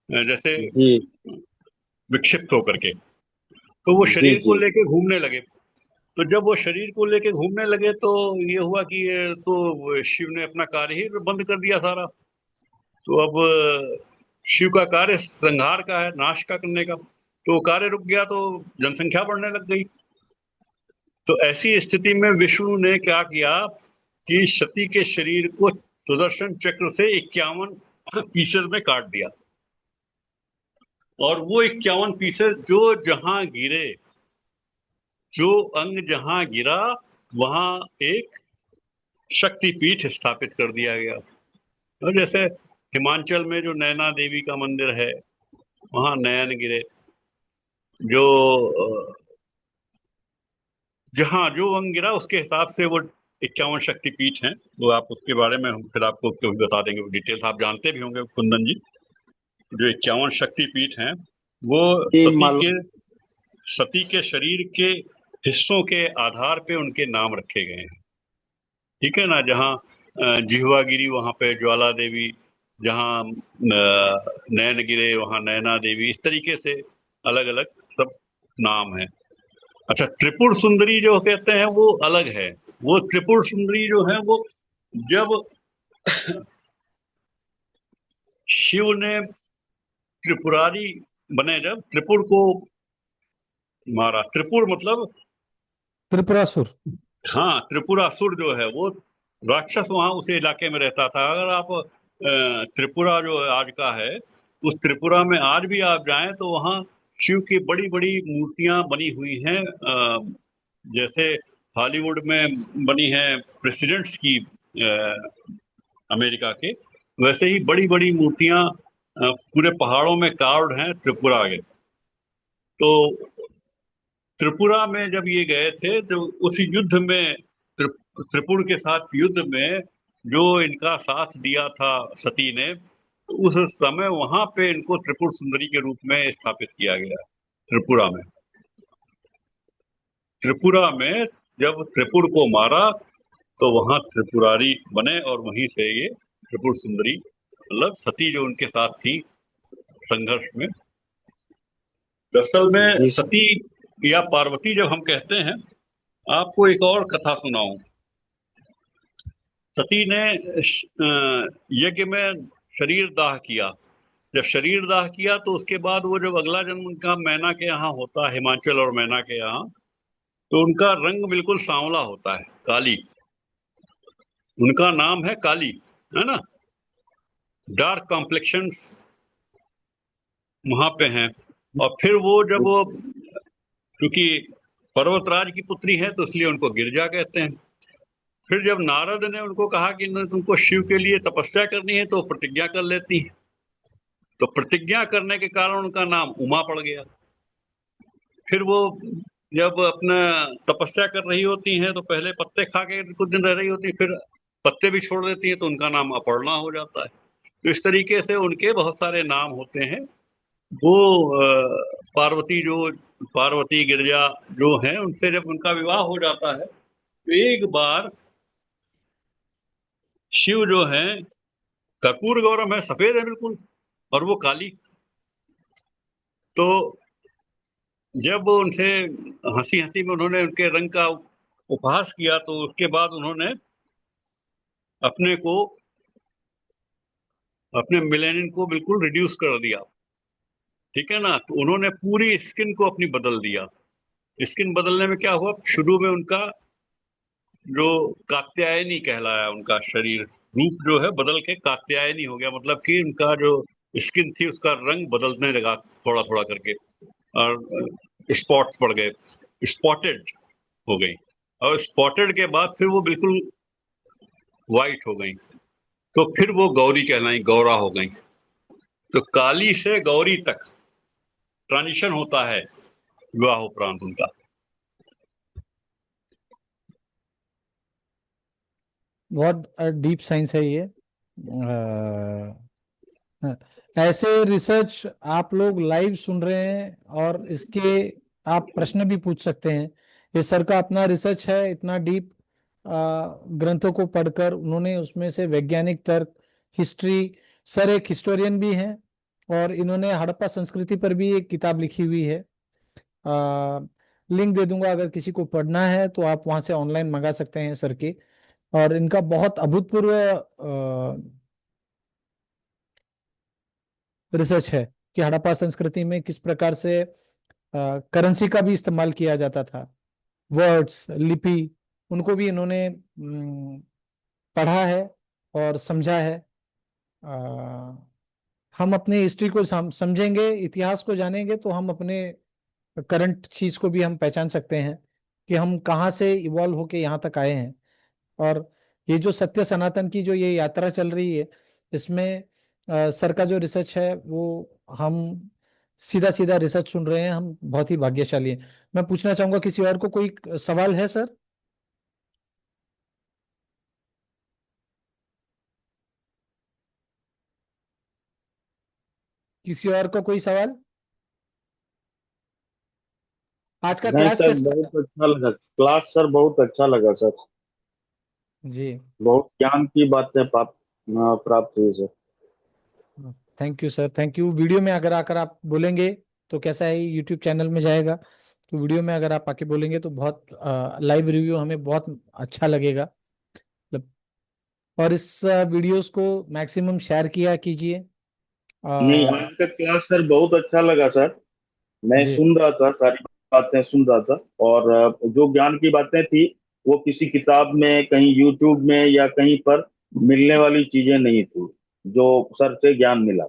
जैसे जी विक्षिप्त होकर के। तो वो जी शरीर को जी। लेके घूमने लगे। तो जब वो शरीर को लेके घूमने लगे तो ये हुआ कि ये तो शिव ने अपना कार्य ही बंद कर दिया सारा। तो अब शिव का कार्य संहार का है, नाश का करने का, तो वो कार्य रुक गया तो जनसंख्या बढ़ने लग गई। तो ऐसी स्थिति में विष्णु ने क्या किया कि सती के शरीर को सुदर्शन चक्र से 51 पीसेस में काट दिया, और वो 51 पीसेस जो जहां गिरे, जो अंग जहां गिरा, वहां एक शक्तिपीठ स्थापित कर दिया गया। और जैसे हिमाचल में जो नैना देवी का मंदिर है, वहां नयन गिरे, जो जहां जो अंग गिरा उसके हिसाब से वो 51 शक्तिपीठ हैं। वो आप उसके बारे में हम फिर आपको कभी बता देंगे, डिटेल्स आप जानते भी होंगे कुंदन जी। जो 51 शक्तिपीठ हैं वो ये सती मालूम। के सती के शरीर के हिस्सों के आधार पे उनके नाम रखे गए हैं, ठीक है ना। जहाँ जिह्वागिरी वहां पे ज्वाला देवी, जहाँ नयन गिरे वहां नैना देवी, इस तरीके से अलग अलग सब नाम है। अच्छा, त्रिपुर सुंदरी जो कहते हैं वो अलग है। वो त्रिपुर सुंदरी जो है वो जब शिव ने त्रिपुरारी बने, जब त्रिपुर को मारा, त्रिपुर मतलब, त्रिपुरासुर। हाँ, त्रिपुरासुर जो है वो राक्षस वहां उस इलाके में रहता था। अगर आप त्रिपुरा जो आज का है, उस त्रिपुरा में आज भी आप जाएं तो वहां शिव की बड़ी बड़ी मूर्तियां बनी हुई हैं। जैसे हॉलीवुड में बनी है प्रेसिडेंट्स की, अमेरिका के, वैसे ही बड़ी बड़ी मूर्तियां पूरे पहाड़ों में कार्व्ड हैं त्रिपुरा के। तो त्रिपुरा में जब ये गए थे तो उस युद्ध में, त्रिपुर के साथ युद्ध में जो इनका साथ दिया था सती ने, तो उस समय वहां पे इनको त्रिपुर सुंदरी के रूप में स्थापित किया गया। त्रिपुरा में, त्रिपुरा में जब त्रिपुर को मारा तो वहां त्रिपुरारी बने, और वहीं से ये त्रिपुर सुंदरी, मतलब सती जो उनके साथ थी संघर्ष में। दरअसल में इस सती या पार्वती जब हम कहते हैं, आपको एक और कथा सुनाऊं। सती ने यज्ञ में शरीर दाह किया। जब शरीर दाह किया तो उसके बाद वो जब अगला जन्म उनका मैना के यहाँ होता है, हिमाचल और मैना के यहाँ, तो उनका रंग बिल्कुल सांवला होता है, काली। उनका नाम है काली, है ना। डार्क कॉम्प्लेक्शन वहां पे हैं। और फिर वो जब वो, क्योंकि पर्वतराज की पुत्री है तो इसलिए उनको गिरजा कहते हैं। फिर जब नारद ने उनको कहा कि तुमको शिव के लिए तपस्या करनी है तो प्रतिज्ञा कर लेती है, तो प्रतिज्ञा करने के कारण उनका नाम उमा पड़ गया। फिर वो जब अपना तपस्या कर रही होती हैं तो पहले पत्ते खा के कुछ दिन रह रही होती है, फिर पत्ते भी छोड़ देती हैं तो उनका नाम अपर्णा हो जाता है। तो इस तरीके से उनके बहुत सारे नाम होते हैं। वो पार्वती जो, पार्वती गिरजा जो है, उनसे जब उनका विवाह हो जाता है तो एक बार शिव जो है कर्पूर गौरम है, सफेद है बिल्कुल, और वो काली। तो जब उनसे हंसी हंसी में उन्होंने उनके रंग का उपहास किया, तो उसके बाद उन्होंने अपने को, अपने मिलेनिन को बिल्कुल रिड्यूस कर दिया, ठीक है ना। तो उन्होंने पूरी स्किन को अपनी बदल दिया। स्किन बदलने में क्या हुआ, शुरू में उनका जो कात्यायनी कहलाया, उनका शरीर रूप जो है बदल के कात्यायनी हो गया। मतलब कि उनका जो स्किन थी उसका रंग बदलने लगा थोड़ा थोड़ा करके, और स्पॉट्स पड़ गए, स्पॉटेड हो गई। और स्पॉटेड के बाद फिर वो बिल्कुल व्हाइट हो गई, तो फिर वो गौरी कहलाई, गौरा हो गई। तो काली से गौरी तक ट्रांजिशन होता है विवाह उपरांत उनका। बहुत डीप साइंस है ये। हाँ, ऐसे रिसर्च आप लोग लाइव सुन रहे हैं और इसके आप प्रश्न भी पूछ सकते हैं। ये सर का अपना रिसर्च है, इतना डीप ग्रंथों को पढ़कर उन्होंने उसमें से वैज्ञानिक तर्क, हिस्ट्री, सर एक हिस्टोरियन भी हैं और इन्होंने हड़प्पा संस्कृति पर भी एक किताब लिखी हुई है। लिंक दे दूंगा, अगर किसी को पढ़ना है तो आप वहां से ऑनलाइन मंगा सकते हैं सर के। और इनका बहुत अभूतपूर्व रिसर्च है कि हड़प्पा संस्कृति में किस प्रकार से करेंसी का भी इस्तेमाल किया जाता था, वर्ड्स, लिपि, उनको भी इन्होंने पढ़ा है और समझा है। अ, हम अपने हिस्ट्री को समझेंगे, इतिहास को जानेंगे, तो हम अपने करंट चीज को भी हम पहचान सकते हैं कि हम कहाँ से इवॉल्व होके यहाँ तक आए हैं। और ये जो सत्य सनातन की जो ये यात्रा चल रही है, इसमें सर का जो रिसर्च है वो हम सीधा सीधा रिसर्च सुन रहे हैं, हम बहुत ही भाग्यशाली हैं। मैं पूछना चाहूंगा, किसी और को कोई सवाल है सर? किसी और को कोई सवाल? आज का नहीं क्लास सर, कैसा लगा? बहुत अच्छा लगा क्लास सर, बहुत अच्छा लगा सर। जी, बहुत ज्ञान की बातें प्राप्त हुई sir. Thank you sir, thank you. Video में अगर आकर आप बोलेंगे तो कैसा है, यूट्यूब चैनल में जाएगा, तो वीडियो में अगर आप आके बोलेंगे तो बहुत लाइव रिव्यू हमें बहुत अच्छा लगेगा। मतलब, और इस वीडियोस को मैक्सिमम शेयर किया कीजिए। नहीं, आज का क्लास सर बहुत अच्छा लगा सर। मैं जी सुन रहा था, सारी बातें सुन रहा था। और जो ज्ञान की बातें थी वो किसी किताब में, कहीं यूट्यूब में या कहीं पर मिलने वाली चीजें नहीं थी, जो सर से ज्ञान मिला।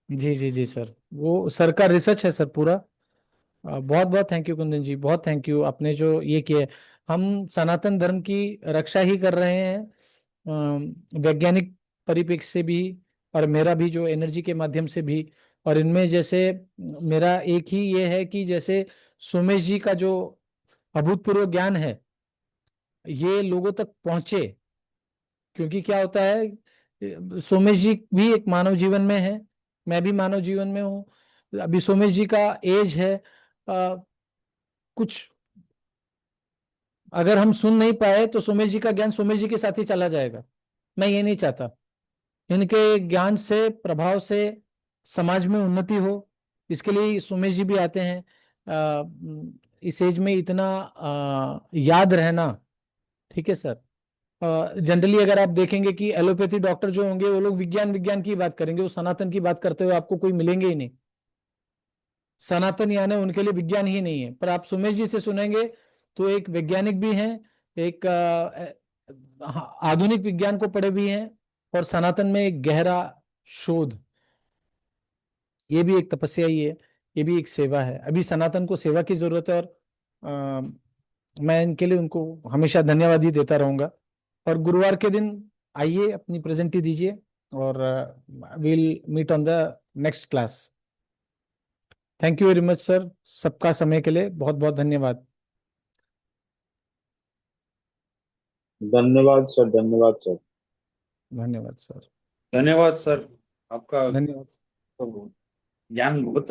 जी जी जी सर, वो सर का रिसर्च है सर पूरा। बहुत बहुत थैंक यू कुंदन जी, बहुत थैंक यू, आपने जो ये किया। हम सनातन धर्म की रक्षा ही कर रहे हैं, वैज्ञानिक परिप्रेक्ष्य से भी, और मेरा भी जो एनर्जी के माध्यम से भी। और इनमें जैसे मेरा एक ही ये है कि जैसे सोमेश जी का जो अभूतपूर्व ज्ञान है ये लोगों तक पहुंचे। क्योंकि क्या होता है, सोमेश जी भी एक मानव जीवन में है, मैं भी मानव जीवन में हूँ। अभी सोमेश जी का एज है, कुछ अगर हम सुन नहीं पाए तो सोमेश जी का ज्ञान सोमेश जी के साथ ही चला जाएगा। मैं ये नहीं चाहता, इनके ज्ञान से, प्रभाव से समाज में उन्नति हो, इसके लिए सोमेश जी भी आते हैं। इस एज में इतना याद रहना, ठीक है सर। जनरली अगर आप देखेंगे कि एलोपैथी डॉक्टर जो होंगे वो लोग विज्ञान विज्ञान की बात करेंगे, वो सनातन की बात करते हुए आपको कोई मिलेंगे ही नहीं। सनातन यानी उनके लिए विज्ञान ही नहीं है। पर आप सुमेश जी से सुनेंगे तो एक वैज्ञानिक भी हैं, एक आधुनिक विज्ञान को पढ़े भी हैं, और सनातन में एक गहरा शोध। ये भी एक तपस्या ही है, ये भी एक सेवा है। अभी सनातन को सेवा की जरूरत है, और मैं इनके लिए उनको हमेशा धन्यवाद ही देता रहूंगा। और गुरुवार के दिन आइए, अपनी प्रेजेंटी दीजिए, और will meet on the next class. Thank you very much sir, सबका समय के लिए बहुत बहुत धन्यवाद। धन्यवाद सर, धन्यवाद सर। धन्यवाद सर। धन्यवाद सर, आपका धन्यवाद। ज्ञान बहुत